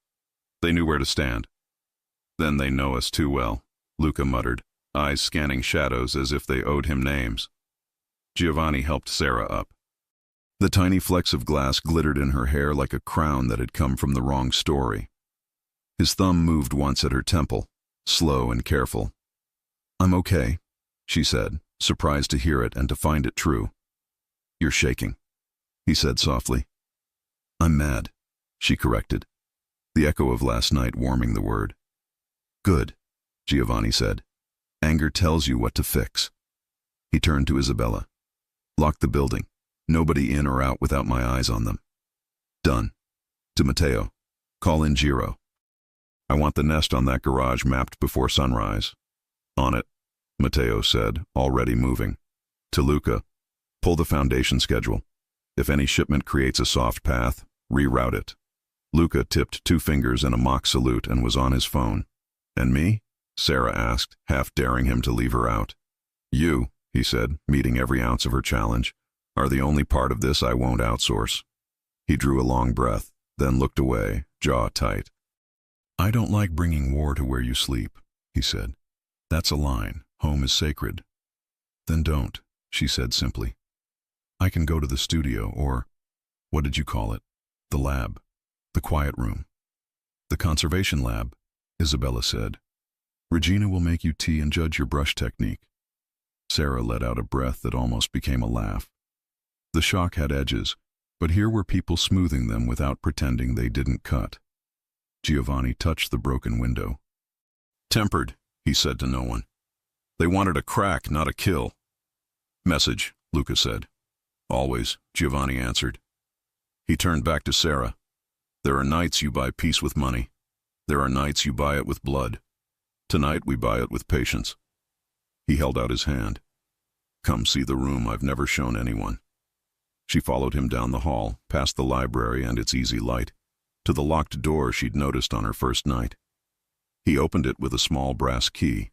They knew where to stand. Then they know us too well, Luca muttered, eyes scanning shadows as if they owed him names. Giovanni helped Sarah up. The tiny flecks of glass glittered in her hair like a crown that had come from the wrong story. His thumb moved once at her temple, slow and careful. I'm okay, she said, surprised to hear it and to find it true. You're shaking, he said softly. I'm mad, she corrected, the echo of last night warming the word. Good, Giovanni said. Anger tells you what to fix. He turned to Isabella. Lock the building. Nobody in or out without my eyes on them. Done. To Matteo. Call in Giro. I want the nest on that garage mapped before sunrise. On it, Matteo said, already moving. To Luca. Pull the foundation schedule. If any shipment creates a soft path, reroute it. Luca tipped 2 fingers in a mock salute and was on his phone. And me? Sarah asked, half daring him to leave her out. You, he said, meeting every ounce of her challenge, are the only part of this I won't outsource. He drew a long breath, then looked away, jaw tight. I don't like bringing war to where you sleep, he said. That's a line. Home is sacred. Then don't, she said simply. I can go to the studio or, what did you call it? The lab. The quiet room. The conservation lab, Isabella said. Regina will make you tea and judge your brush technique. Sarah let out a breath that almost became a laugh. The shock had edges, but here were people smoothing them without pretending they didn't cut. Giovanni touched the broken window. Tempered, he said to no one. They wanted a crack, not a kill. Message, Luca said. Always, Giovanni answered. He turned back to Sarah. There are nights you buy peace with money. There are nights you buy it with blood. Tonight we buy it with patience. He held out his hand. Come see the room I've never shown anyone. She followed him down the hall, past the library and its easy light, to the locked door she'd noticed on her first night. He opened it with a small brass key.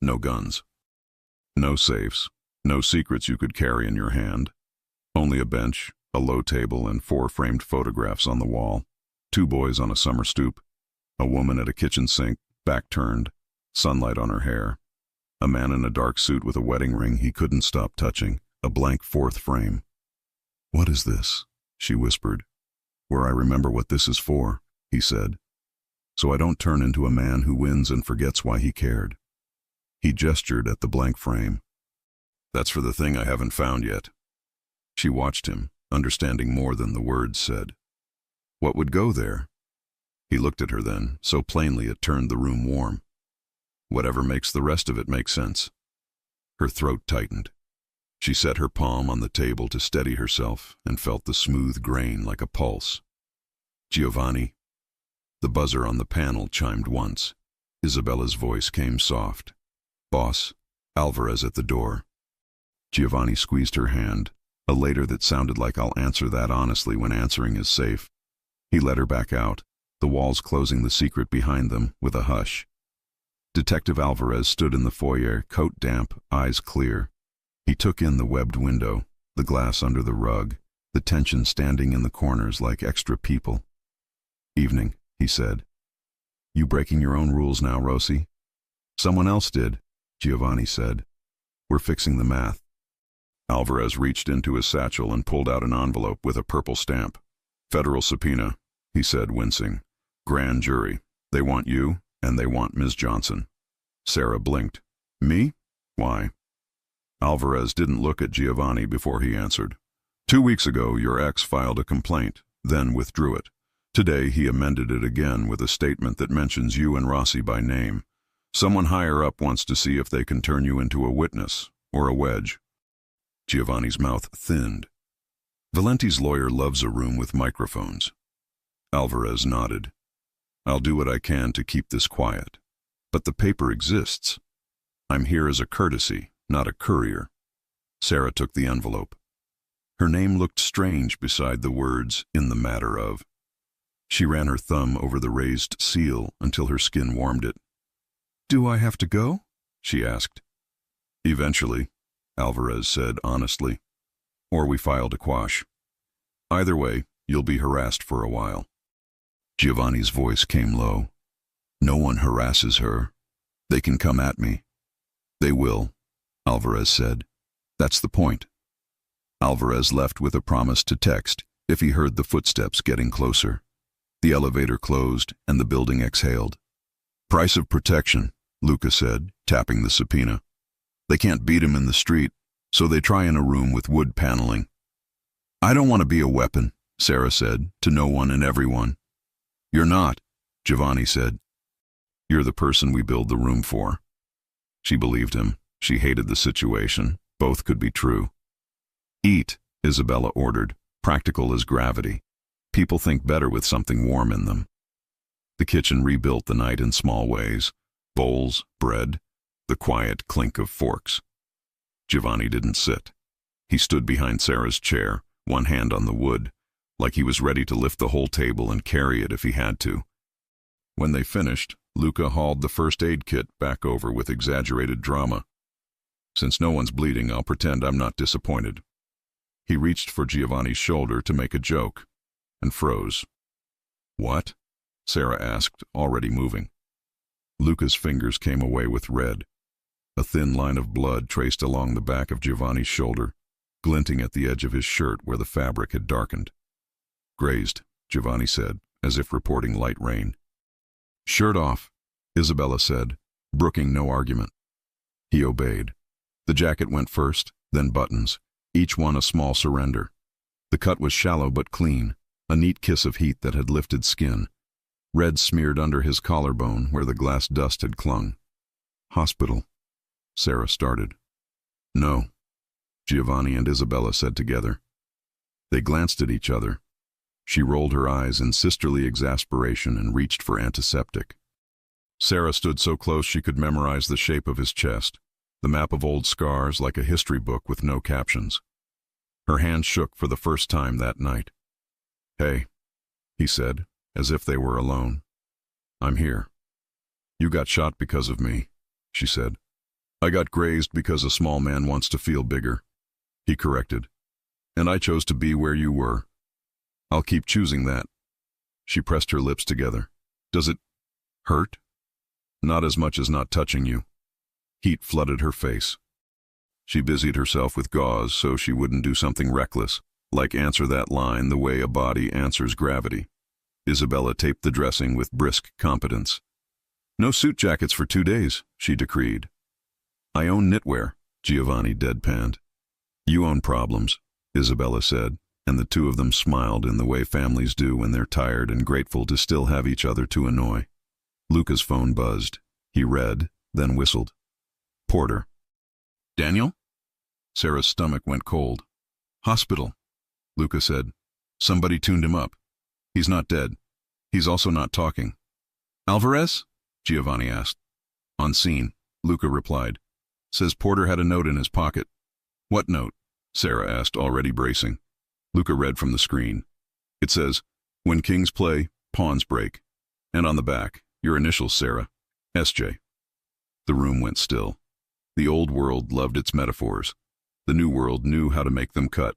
No guns. No safes. No secrets you could carry in your hand. Only a bench, a low table, and 4 framed photographs on the wall. 2 boys on a summer stoop. A woman at a kitchen sink, back turned, sunlight on her hair. A man in a dark suit with a wedding ring he couldn't stop touching, a blank 4th frame. What is this? She whispered. Where I remember what this is for, he said. So I don't turn into a man who wins and forgets why he cared. He gestured at the blank frame. That's for the thing I haven't found yet. She watched him, understanding more than the words said. What would go there? He looked at her then, so plainly it turned the room warm. Whatever makes the rest of it make sense. Her throat tightened. She set her palm on the table to steady herself and felt the smooth grain like a pulse. Giovanni. The buzzer on the panel chimed once. Isabella's voice came soft. Boss, Alvarez at the door. Giovanni squeezed her hand, a later that sounded like I'll answer that honestly when answering is safe. He let her back out, the walls closing the secret behind them with a hush. Detective Alvarez stood in the foyer, coat damp, eyes clear. He took in the webbed window, the glass under the rug, the tension standing in the corners like extra people. "Evening," he said. "You breaking your own rules now, Rossi?" "Someone else did," Giovanni said. "We're fixing the math." Alvarez reached into his satchel and pulled out an envelope with a purple stamp. "Federal subpoena," he said, wincing. "Grand jury. They want you, and they want Ms. Johnson." Sarah blinked. "Me? Why?" Alvarez didn't look at Giovanni before he answered. "2 weeks ago, your ex filed a complaint, then withdrew it. Today, he amended it again with a statement that mentions you and Rossi by name. Someone higher up wants to see if they can turn you into a witness, or a wedge." Giovanni's mouth thinned. "Valenti's lawyer loves a room with microphones." Alvarez nodded. "I'll do what I can to keep this quiet. But the paper exists. I'm here as a courtesy, not a courier." Sarah took the envelope. Her name looked strange beside the words, "in the matter of." She ran her thumb over the raised seal until her skin warmed it. "Do I have to go?" she asked. "Eventually," Alvarez said honestly. "Or we file to quash. Either way, you'll be harassed for a while." Giovanni's voice came low. "No one harasses her. They can come at me." "They will," Alvarez said. "That's the point." Alvarez left with a promise to text if he heard the footsteps getting closer. The elevator closed and the building exhaled. "Price of protection," Luca said, tapping the subpoena. "They can't beat him in the street, so they try in a room with wood paneling." "I don't want to be a weapon," Sarah said, to no one and everyone. "You're not," Giovanni said. "You're the person we build the room for." She believed him. She hated the situation. Both could be true. "Eat," Isabella ordered, practical as gravity. People think better with something warm in them. The kitchen rebuilt the night in small ways. Bowls, bread, the quiet clink of forks. Giovanni didn't sit. He stood behind Sarah's chair, one hand on the wood, like he was ready to lift the whole table and carry it if he had to. When they finished, Luca hauled the first aid kit back over with exaggerated drama. "Since no one's bleeding, I'll pretend I'm not disappointed." He reached for Giovanni's shoulder to make a joke, and froze. "What?" Sarah asked, already moving. Luca's fingers came away with red. A thin line of blood traced along the back of Giovanni's shoulder, glinting at the edge of his shirt where the fabric had darkened. "Grazed," Giovanni said, as if reporting light rain. "Shirt off," Isabella said, brooking no argument. He obeyed. The jacket went first, then buttons, each one a small surrender. The cut was shallow but clean, a neat kiss of heat that had lifted skin. Red smeared under his collarbone where the glass dust had clung. "Hospital," Sarah started. "No," Giovanni and Isabella said together. They glanced at each other. She rolled her eyes in sisterly exasperation and reached for antiseptic. Sarah stood so close she could memorize the shape of his chest, the map of old scars like a history book with no captions. Her hand shook for the first time that night. "Hey," he said, as if they were alone. "I'm here." "You got shot because of me," she said. "I got grazed because a small man wants to feel bigger," he corrected. "And I chose to be where you were. I'll keep choosing that." She pressed her lips together. "Does it hurt?" "Not as much as not touching you." Heat flooded her face. She busied herself with gauze so she wouldn't do something reckless, like answer that line the way a body answers gravity. Isabella taped the dressing with brisk competence. "No suit jackets for 2 days," she decreed. "I own knitwear," Giovanni deadpanned. "You own problems," Isabella said, and the two of them smiled in the way families do when they're tired and grateful to still have each other to annoy. Luca's phone buzzed. He read, then whistled. "Porter." "Daniel?" Sarah's stomach went cold. "Hospital," Luca said. "Somebody tuned him up. He's not dead. He's also not talking." "Alvarez?" Giovanni asked. "On scene," Luca replied. "Says Porter had a note in his pocket." "What note?" Sarah asked, already bracing. Luca read from the screen. It says, "When kings play, pawns break." And on the back, your initials, Sarah, SJ. The room went still. The old world loved its metaphors. The new world knew how to make them cut.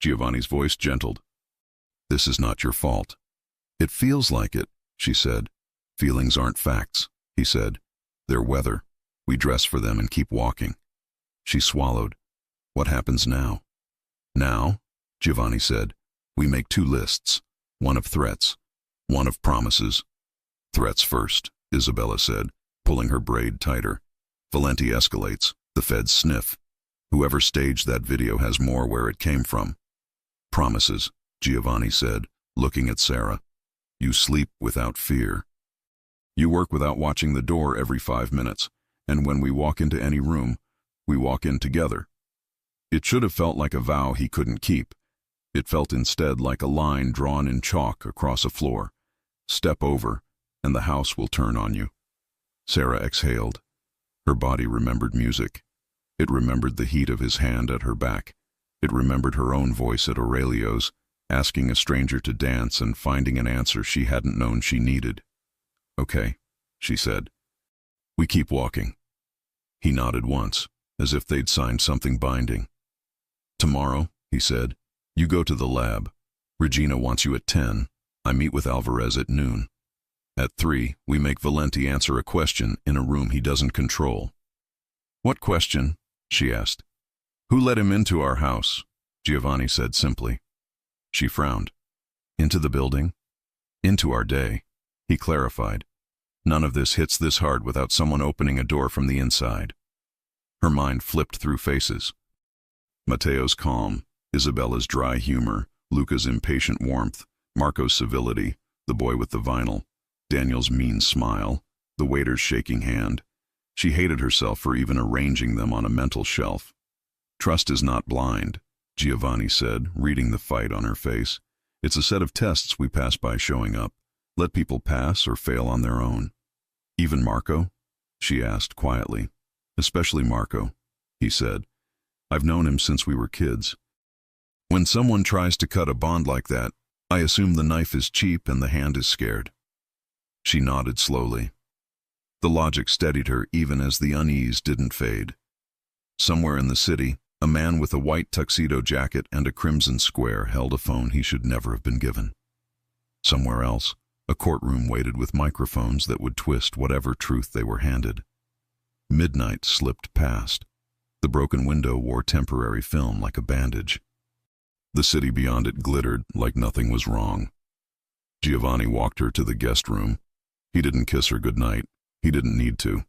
Giovanni's voice gentled. This is not your fault. It feels like it, she said. Feelings aren't facts, he said. They're weather. We dress for them and keep walking. She swallowed. What happens now? Now, Giovanni said, we make 2 lists. One of threats, one of promises. Threats first, Isabella said, pulling her braid tighter. Valenti escalates. The feds sniff. Whoever staged that video has more where it came from. Promises, Giovanni said, looking at Sarah. You sleep without fear. You work without watching the door every 5 minutes, and when we walk into any room, we walk in together. It should have felt like a vow he couldn't keep. It felt instead like a line drawn in chalk across a floor. Step over, and the house will turn on you. Sarah exhaled. Her body remembered music. It remembered the heat of his hand at her back. It remembered her own voice at Aurelio's, asking a stranger to dance and finding an answer she hadn't known she needed. Okay, she said. We keep walking. He nodded once, as if they'd signed something binding. Tomorrow, he said, you go to the lab. Regina wants you at 10. I meet with Alvarez at noon. At 3, we make Valenti answer a question in a room he doesn't control. What question? She asked. Who let him into our house? Giovanni said simply. She frowned. Into the building? Into our day, he clarified. None of this hits this hard without someone opening a door from the inside. Her mind flipped through faces. Matteo's calm, Isabella's dry humor, Luca's impatient warmth, Marco's civility, the boy with the vinyl, Daniel's mean smile, the waiter's shaking hand. She hated herself for even arranging them on a mental shelf. Trust is not blind, Giovanni said, reading the fight on her face. It's a set of tests we pass by showing up. Let people pass or fail on their own. Even Marco? She asked quietly. Especially Marco, he said. I've known him since we were kids. When someone tries to cut a bond like that, I assume the knife is cheap and the hand is scared. She nodded slowly. The logic steadied her even as the unease didn't fade. Somewhere in the city, a man with a white tuxedo jacket and a crimson square held a phone he should never have been given. Somewhere else, a courtroom waited with microphones that would twist whatever truth they were handed. Midnight slipped past. The broken window wore temporary film like a bandage. The city beyond it glittered like nothing was wrong. Giovanni walked her to the guest room. He didn't kiss her goodnight. He didn't need to.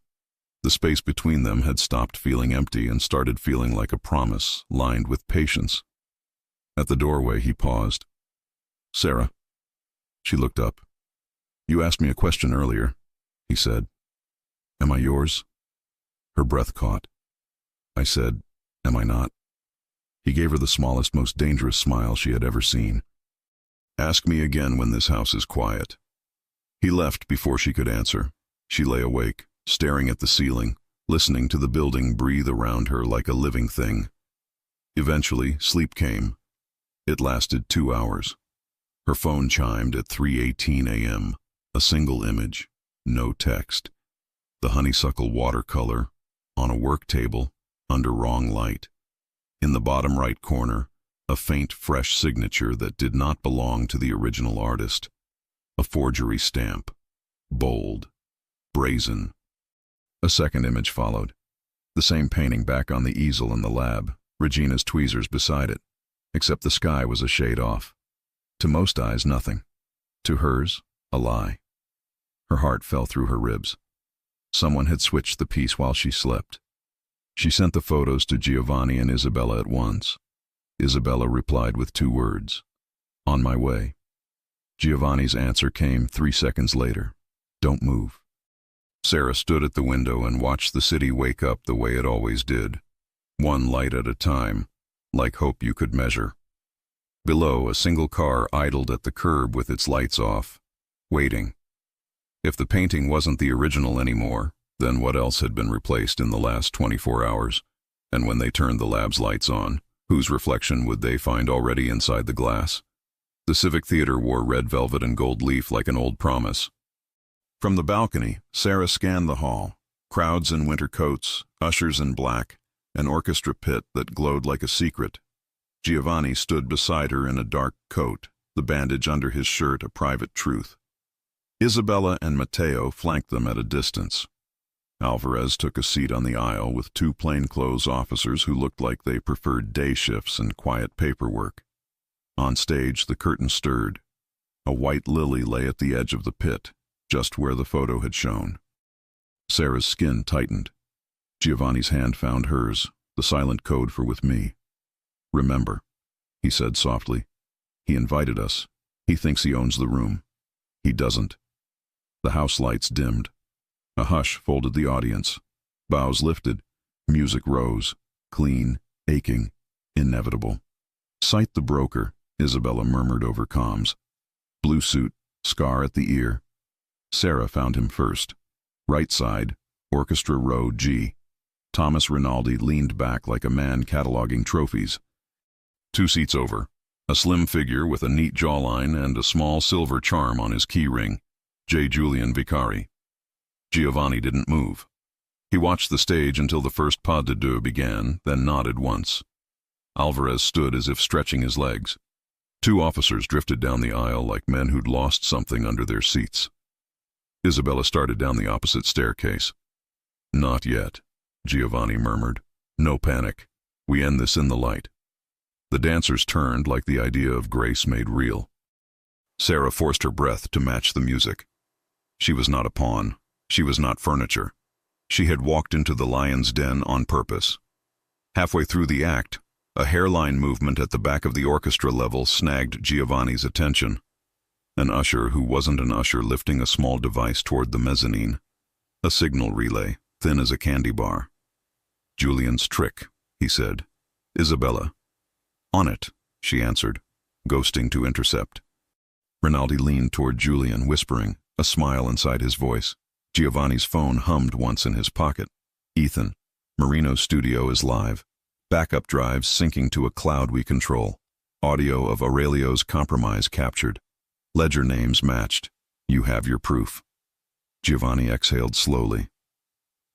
The space between them had stopped feeling empty and started feeling like a promise, lined with patience. At the doorway, he paused. Sarah. She looked up. You asked me a question earlier, he said. Am I yours? Her breath caught. I said, am I not? He gave her the smallest, most dangerous smile she had ever seen. Ask me again when this house is quiet. He left before she could answer. She lay awake, staring at the ceiling, listening to the building breathe around her like a living thing. Eventually, sleep came. It lasted 2 hours. Her phone chimed at 3:18 a.m. A single image, no text. The honeysuckle watercolor, on a work table, under wrong light. In the bottom right corner, a faint, fresh signature that did not belong to the original artist. A forgery stamp. Bold. Brazen. A second image followed. The same painting back on the easel in the lab, Regina's tweezers beside it, except the sky was a shade off. To most eyes, nothing. To hers, a lie. Her heart fell through her ribs. Someone had switched the piece while she slept. She sent the photos to Giovanni and Isabella at once. Isabella replied with 2 words. On my way. Giovanni's answer came 3 seconds later. Don't move. Sarah stood at the window and watched the city wake up the way it always did. One light at a time, like hope you could measure. Below, a single car idled at the curb with its lights off, waiting. If the painting wasn't the original anymore, then what else had been replaced in the last 24 hours? And when they turned the lab's lights on, whose reflection would they find already inside the glass? The Civic Theater wore red velvet and gold leaf like an old promise. From the balcony, Sarah scanned the hall. Crowds in winter coats, ushers in black, an orchestra pit that glowed like a secret. Giovanni stood beside her in a dark coat, the bandage under his shirt a private truth. Isabella and Matteo flanked them at a distance. Alvarez took a seat on the aisle with two plainclothes officers who looked like they preferred day shifts and quiet paperwork. On stage, the curtain stirred. A white lily lay at the edge of the pit, just where the photo had shown. Sarah's skin tightened. Giovanni's hand found hers, the silent code for "with me." "Remember," he said softly. "He invited us. He thinks he owns the room. He doesn't." The house lights dimmed. A hush folded the audience. Bows lifted. Music rose. Clean, aching, inevitable. "Cite the broker," Isabella murmured over comms. "Blue suit, scar at the ear." Sarah found him first. Right side, orchestra row G. Thomas Rinaldi leaned back like a man cataloging trophies. 2 seats over, a slim figure with a neat jawline and a small silver charm on his key ring, J. Julian Vicari. Giovanni didn't move. He watched the stage until the first pas de deux began, then nodded once. Alvarez stood as if stretching his legs. 2 officers drifted down the aisle like men who'd lost something under their seats. Isabella started down the opposite staircase. "Not yet," Giovanni murmured. "No panic. We end this in the light." The dancers turned like the idea of grace made real. Sarah forced her breath to match the music. She was not a pawn. She was not furniture. She had walked into the lion's den on purpose. Halfway through the act, a hairline movement at the back of the orchestra level snagged Giovanni's attention. An usher who wasn't an usher lifting a small device toward the mezzanine. A signal relay, thin as a candy bar. "Julian's trick," he said. "Isabella." "On it," she answered, ghosting to intercept. Rinaldi leaned toward Julian, whispering, a smile inside his voice. Giovanni's phone hummed once in his pocket. "Ethan, Marino's studio is live. Backup drives syncing to a cloud we control. Audio of Aurelio's compromise captured. Ledger names matched. You have your proof." Giovanni exhaled slowly.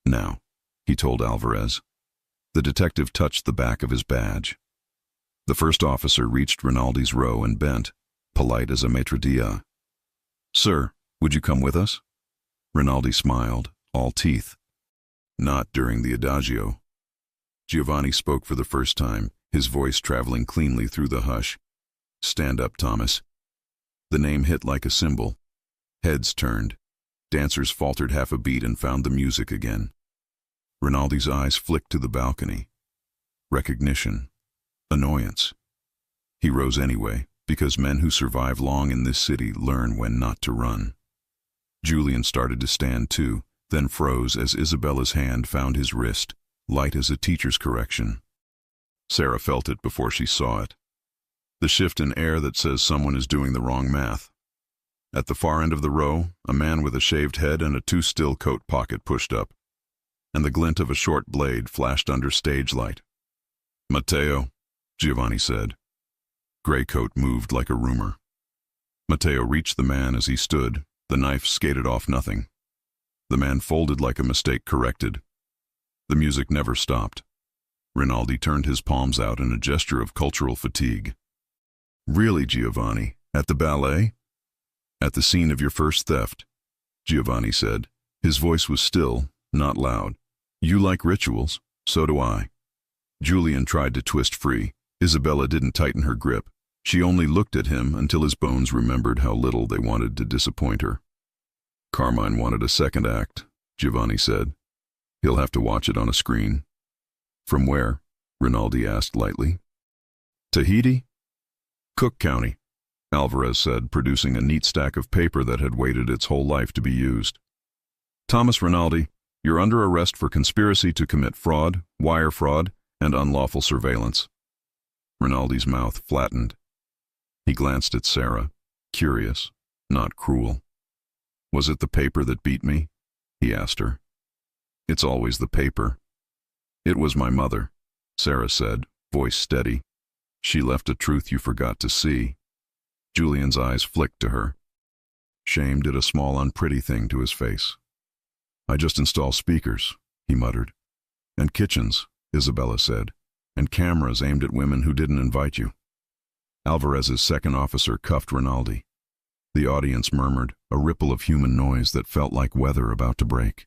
"Now," he told Alvarez. The detective touched the back of his badge. The first officer reached Rinaldi's row and bent, polite as a maitre d'. "Sir, would you come with us?" Rinaldi smiled, all teeth. "Not during the adagio." Giovanni spoke for the first time, his voice traveling cleanly through the hush. "Stand up, Thomas." The name hit like a cymbal. Heads turned. Dancers faltered half a beat and found the music again. Rinaldi's eyes flicked to the balcony. Recognition. Annoyance. He rose anyway, because men who survive long in this city learn when not to run. Julian started to stand too, then froze as Isabella's hand found his wrist, light as a teacher's correction. Sarah felt it before she saw it. The shift in air that says someone is doing the wrong math. At the far end of the row, a man with a shaved head and a too-still coat pocket pushed up, and the glint of a short blade flashed under stage light. "Matteo," Giovanni said. Gray coat moved like a rumor. Matteo reached the man as he stood. The knife skated off nothing. The man folded like a mistake corrected. The music never stopped. Rinaldi turned his palms out in a gesture of cultural fatigue. "Really, Giovanni? At the ballet?" "At the scene of your first theft," Giovanni said. His voice was still, not loud. "You like rituals, so do I." Julian tried to twist free. Isabella didn't tighten her grip. She only looked at him until his bones remembered how little they wanted to disappoint her. "Carmine wanted a second act," Giovanni said. "He'll have to watch it on a screen." "From where?" Rinaldi asked lightly. "Tahiti?" "Cook County," Alvarez said, producing a neat stack of paper that had waited its whole life to be used. "Thomas Rinaldi, you're under arrest for conspiracy to commit fraud, wire fraud, and unlawful surveillance." Rinaldi's mouth flattened. He glanced at Sarah, curious, not cruel. "Was it the paper that beat me?" he asked her. "It's always the paper." "It was my mother," Sarah said, voice steady. "She left a truth you forgot to see." Julian's eyes flicked to her. Shame did a small unpretty thing to his face. "I just install speakers," he muttered. "And kitchens, Isabella said, and cameras aimed at women who didn't invite you. Alvarez's second officer cuffed Rinaldi. The audience murmured, a ripple of human noise that felt like weather about to break.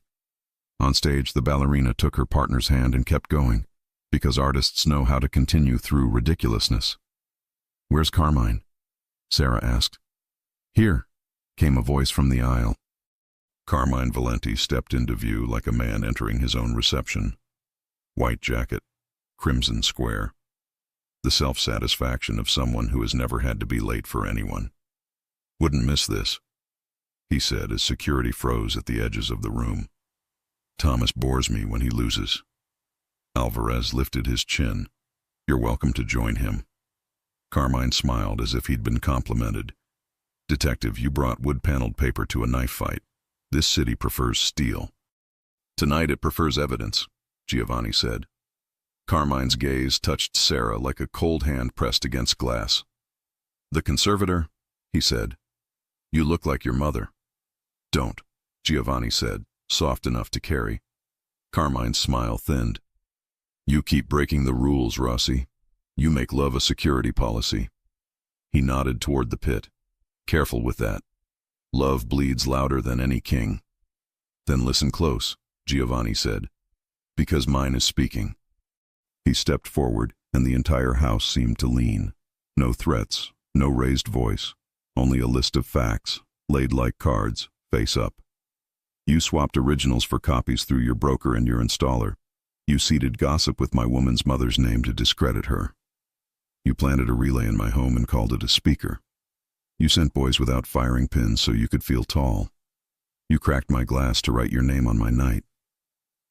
On stage, the ballerina took her partner's hand and kept going, because artists know how to continue through ridiculousness. "Where's Carmine?" Sarah asked. "Here," came a voice from the aisle. Carmine Valenti stepped into view like a man entering his own reception. White jacket, crimson square. The self-satisfaction of someone who has never had to be late for anyone. "Wouldn't miss this," he said as security froze at the edges of the room. "Thomas bores me when he loses." Alvarez lifted his chin. "You're welcome to join him." Carmine smiled as if he'd been complimented. "Detective, you brought wood-paneled paper to a knife fight. This city prefers steel." "Tonight it prefers evidence," Giovanni said. Carmine's gaze touched Sarah like a cold hand pressed against glass. "The conservator," he said. "You look like your mother." "Don't," Giovanni said, soft enough to carry. Carmine's smile thinned. "You keep breaking the rules, Rossi. You make love a security policy." He nodded toward the pit. "Careful with that. Love bleeds louder than any king." "Then listen close," Giovanni said, "because mine is speaking." He stepped forward, and the entire house seemed to lean. No threats, no raised voice, only a list of facts, laid like cards, face up. "You swapped originals for copies through your broker and your installer. You seeded gossip with my woman's mother's name to discredit her. You planted a relay in my home and called it a speaker. You sent boys without firing pins so you could feel tall. You cracked my glass to write your name on my night."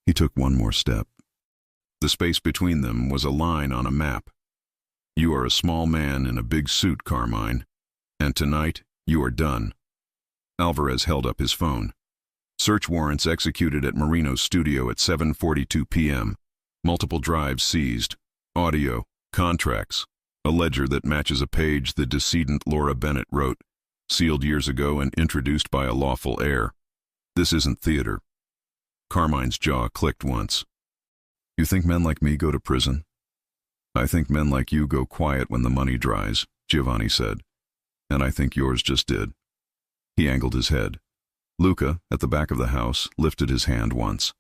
He took one more step. The space between them was a line on a map. "You are a small man in a big suit, Carmine, and tonight you are done." Alvarez held up his phone. "Search warrants executed at Marino's studio at 7:42 p.m. Multiple drives seized. Audio, contracts, a ledger that matches a page the decedent Laura Bennett wrote, sealed years ago and introduced by a lawful heir. This isn't theater." Carmine's jaw clicked once. "You think men like me go to prison?" "I think men like you go quiet when the money dries," Giovanni said. "And I think yours just did." He angled his head. Luca, at the back of the house, lifted his hand once.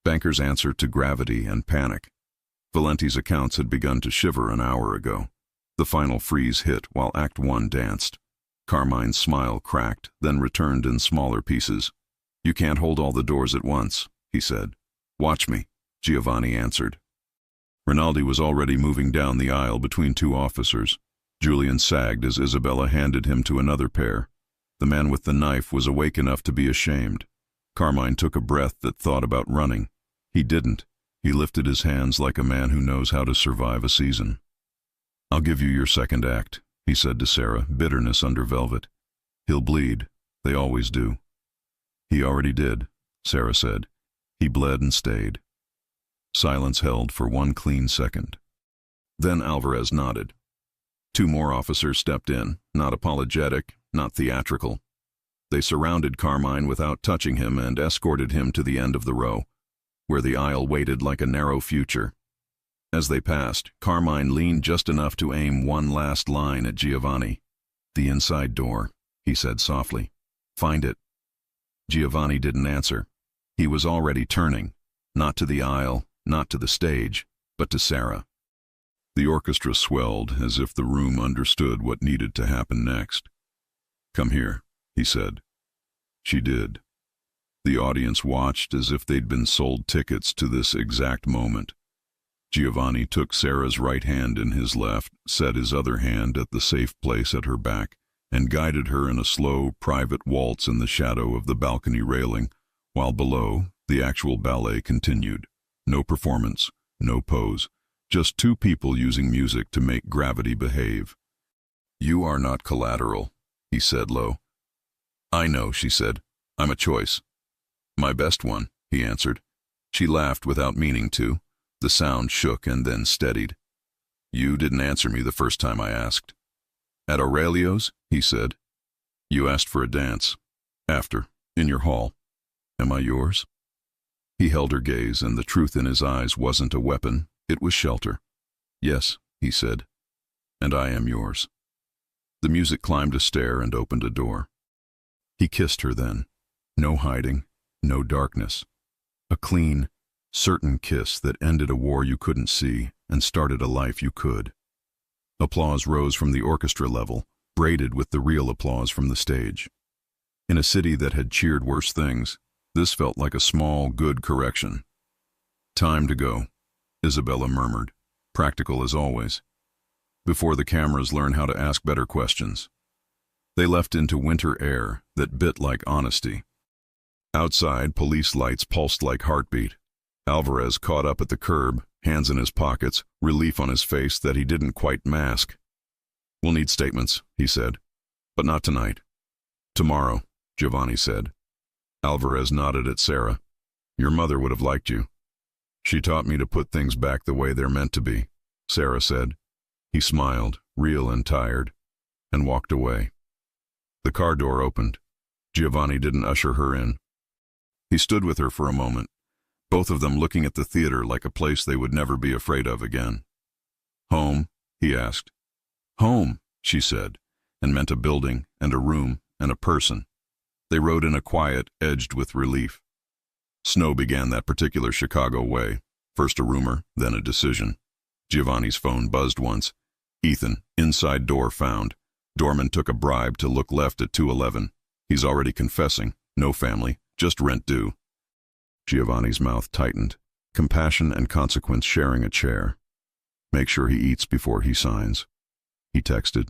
Bankers answered to gravity and panic. Valenti's accounts had begun to shiver an hour ago. The final freeze hit while Act 1 danced. Carmine's smile cracked, then returned in smaller pieces. "You can't hold all the doors at once," he said. "Watch me," Giovanni answered. Rinaldi was already moving down the aisle between two officers. Julian sagged as Isabella handed him to another pair. The man with the knife was awake enough to be ashamed. Carmine took a breath that thought about running. He didn't. He lifted his hands like a man who knows how to survive a season. "I'll give you your second act," he said to Sarah, bitterness under velvet. "He'll bleed. They always do." "He already did," Sarah said. "He bled and stayed." Silence held for one clean second. Then Alvarez nodded. Two more officers stepped in, not apologetic, not theatrical. They surrounded Carmine without touching him and escorted him to the end of the row, where the aisle waited like a narrow future. As they passed, Carmine leaned just enough to aim one last line at Giovanni. "The inside door," he said softly. "Find it." Giovanni didn't answer. He was already turning, not to the aisle, not to the stage, but to Sarah. The orchestra swelled as if the room understood what needed to happen next. "Come here," he said. She did. The audience watched as if they'd been sold tickets to this exact moment. Giovanni took Sarah's right hand in his left, set his other hand at the safe place at her back, and guided her in a slow, private waltz in the shadow of the balcony railing, while below, the actual ballet continued. No performance, no pose, just two people using music to make gravity behave. "You are not collateral," he said low. "I know," she said. "I'm a choice." "My best one," he answered. She laughed without meaning to. The sound shook and then steadied. "You didn't answer me the first time I asked." "At Aurelio's?" he said. "You asked for a dance. After, in your hall. Am I yours?" He held her gaze, and the truth in his eyes wasn't a weapon. It was shelter. Yes, he said, and I am yours. The music climbed a stair and opened a door. He kissed her then. No hiding, no darkness. A clean, certain kiss that ended a war you couldn't see and started a life you could. Applause rose from the orchestra level, braided with the real applause from the stage. In a city that had cheered worse things, this felt like a small, good correction. Time to go, Isabella murmured, practical as always. Before the cameras learn how to ask better questions. They left into winter air that bit like honesty. Outside, police lights pulsed like heartbeat. Alvarez caught up at the curb, hands in his pockets, relief on his face that he didn't quite mask. We'll need statements, he said, but not tonight. Tomorrow, Giovanni said. Alvarez nodded at Sarah. Your mother would have liked you. She taught me to put things back the way they're meant to be, Sarah said. He smiled, real and tired, and walked away. The car door opened. Giovanni didn't usher her in. He stood with her for a moment, both of them looking at the theater like a place they would never be afraid of again. Home? He asked. Home, she said, and meant a building and a room and a person. They rode in a quiet, edged with relief. Snow began that particular Chicago way, first a rumor, then a decision. Giovanni's phone buzzed once. Ethan, inside door found. Doorman took a bribe to look left at 211. He's already confessing. No family, just rent due. Giovanni's mouth tightened. Compassion and consequence sharing a chair. Make sure he eats before he signs. He texted.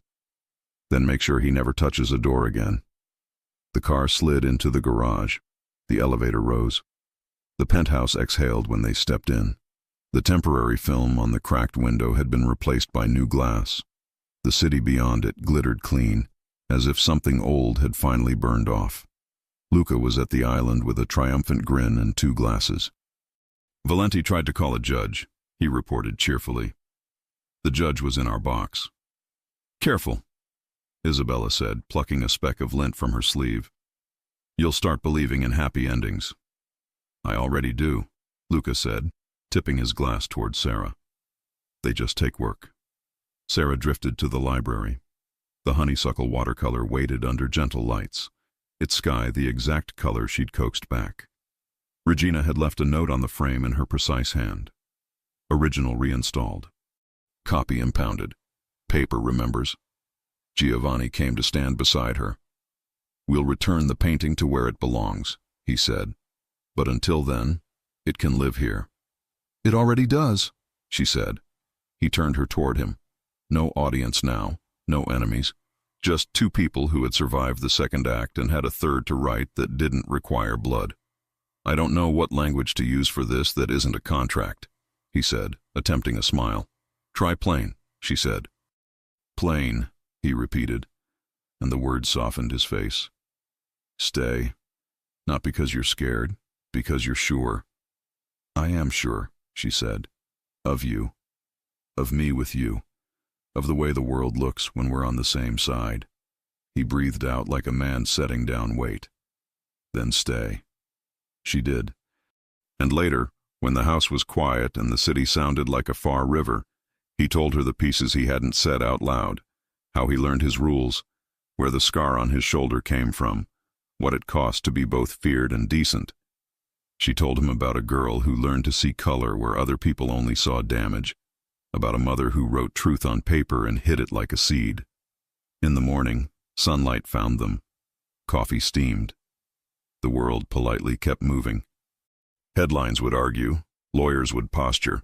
Then make sure he never touches a door again. The car slid into the garage. The elevator rose. The penthouse exhaled when they stepped in. The temporary film on the cracked window had been replaced by new glass. The city beyond it glittered clean, as if something old had finally burned off. Luca was at the island with a triumphant grin and 2 glasses. Valenti tried to call a judge, he reported cheerfully. The judge was in our box. Careful, Isabella said, plucking a speck of lint from her sleeve. You'll start believing in happy endings. I already do, Luca said, tipping his glass toward Sarah. They just take work. Sarah drifted to the library. The honeysuckle watercolor waited under gentle lights, its sky the exact color she'd coaxed back. Regina had left a note on the frame in her precise hand. Original reinstalled. Copy impounded. Paper remembers. Giovanni came to stand beside her. We'll return the painting to where it belongs, he said. But until then, it can live here. It already does, she said. He turned her toward him. No audience now, no enemies. Just 2 people who had survived the second act and had a third to write that didn't require blood. I don't know what language to use for this that isn't a contract, he said, attempting a smile. Try plain, she said. Plain, he repeated, and the words softened his face. Stay. Not because you're scared, because you're sure. I am sure, she said. Of you. Of me with you. Of the way the world looks when we're on the same side. He breathed out like a man setting down weight. Then stay. She did. And later, when the house was quiet and the city sounded like a far river, he told her the pieces he hadn't said out loud, how he learned his rules, where the scar on his shoulder came from, what it cost to be both feared and decent. She told him about a girl who learned to see color where other people only saw damage, about a mother who wrote truth on paper and hid it like a seed. In the morning, sunlight found them. Coffee steamed. The world politely kept moving. Headlines would argue, lawyers would posture,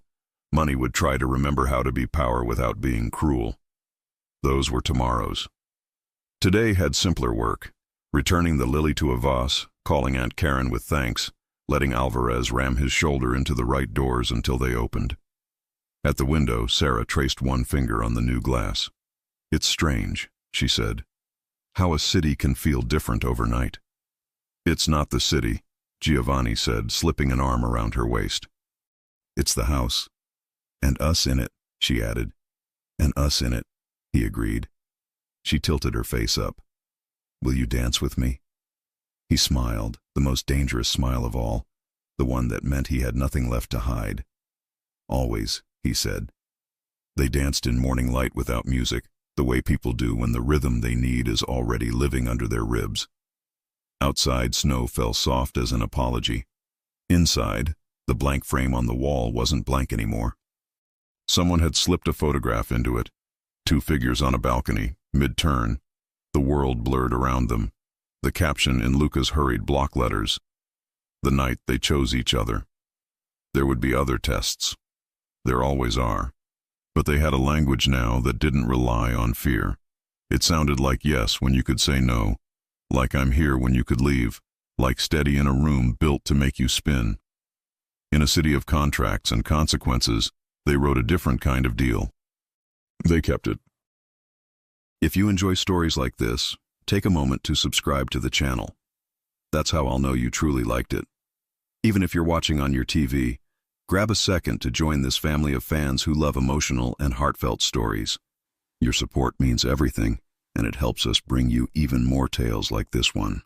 money would try to remember how to be power without being cruel. Those were tomorrows. Today had simpler work, returning the lily to a vase, calling Aunt Karen with thanks, letting Alvarez ram his shoulder into the right doors until they opened. At the window, Sarah traced one finger on the new glass. It's strange, she said, how a city can feel different overnight. It's not the city, Giovanni said, slipping an arm around her waist. It's the house. And us in it, she added. And us in it, he agreed. She tilted her face up. Will you dance with me? He smiled, the most dangerous smile of all, the one that meant he had nothing left to hide. Always, he said. They danced in morning light without music, the way people do when the rhythm they need is already living under their ribs. Outside, snow fell soft as an apology. Inside, the blank frame on the wall wasn't blank anymore. Someone had slipped a photograph into it. Two figures on a balcony, mid-turn. The world blurred around them. The caption in Luca's hurried block letters. The night they chose each other. There would be other tests. There always are. But they had a language now that didn't rely on fear. It sounded like yes when you could say no, like I'm here when you could leave, like steady in a room built to make you spin. In a city of contracts and consequences, they wrote a different kind of deal. They kept it. If you enjoy stories like this, take a moment to subscribe to the channel. That's how I'll know you truly liked it. Even if you're watching on your TV, grab a second to join this family of fans who love emotional and heartfelt stories. Your support means everything, and it helps us bring you even more tales like this one.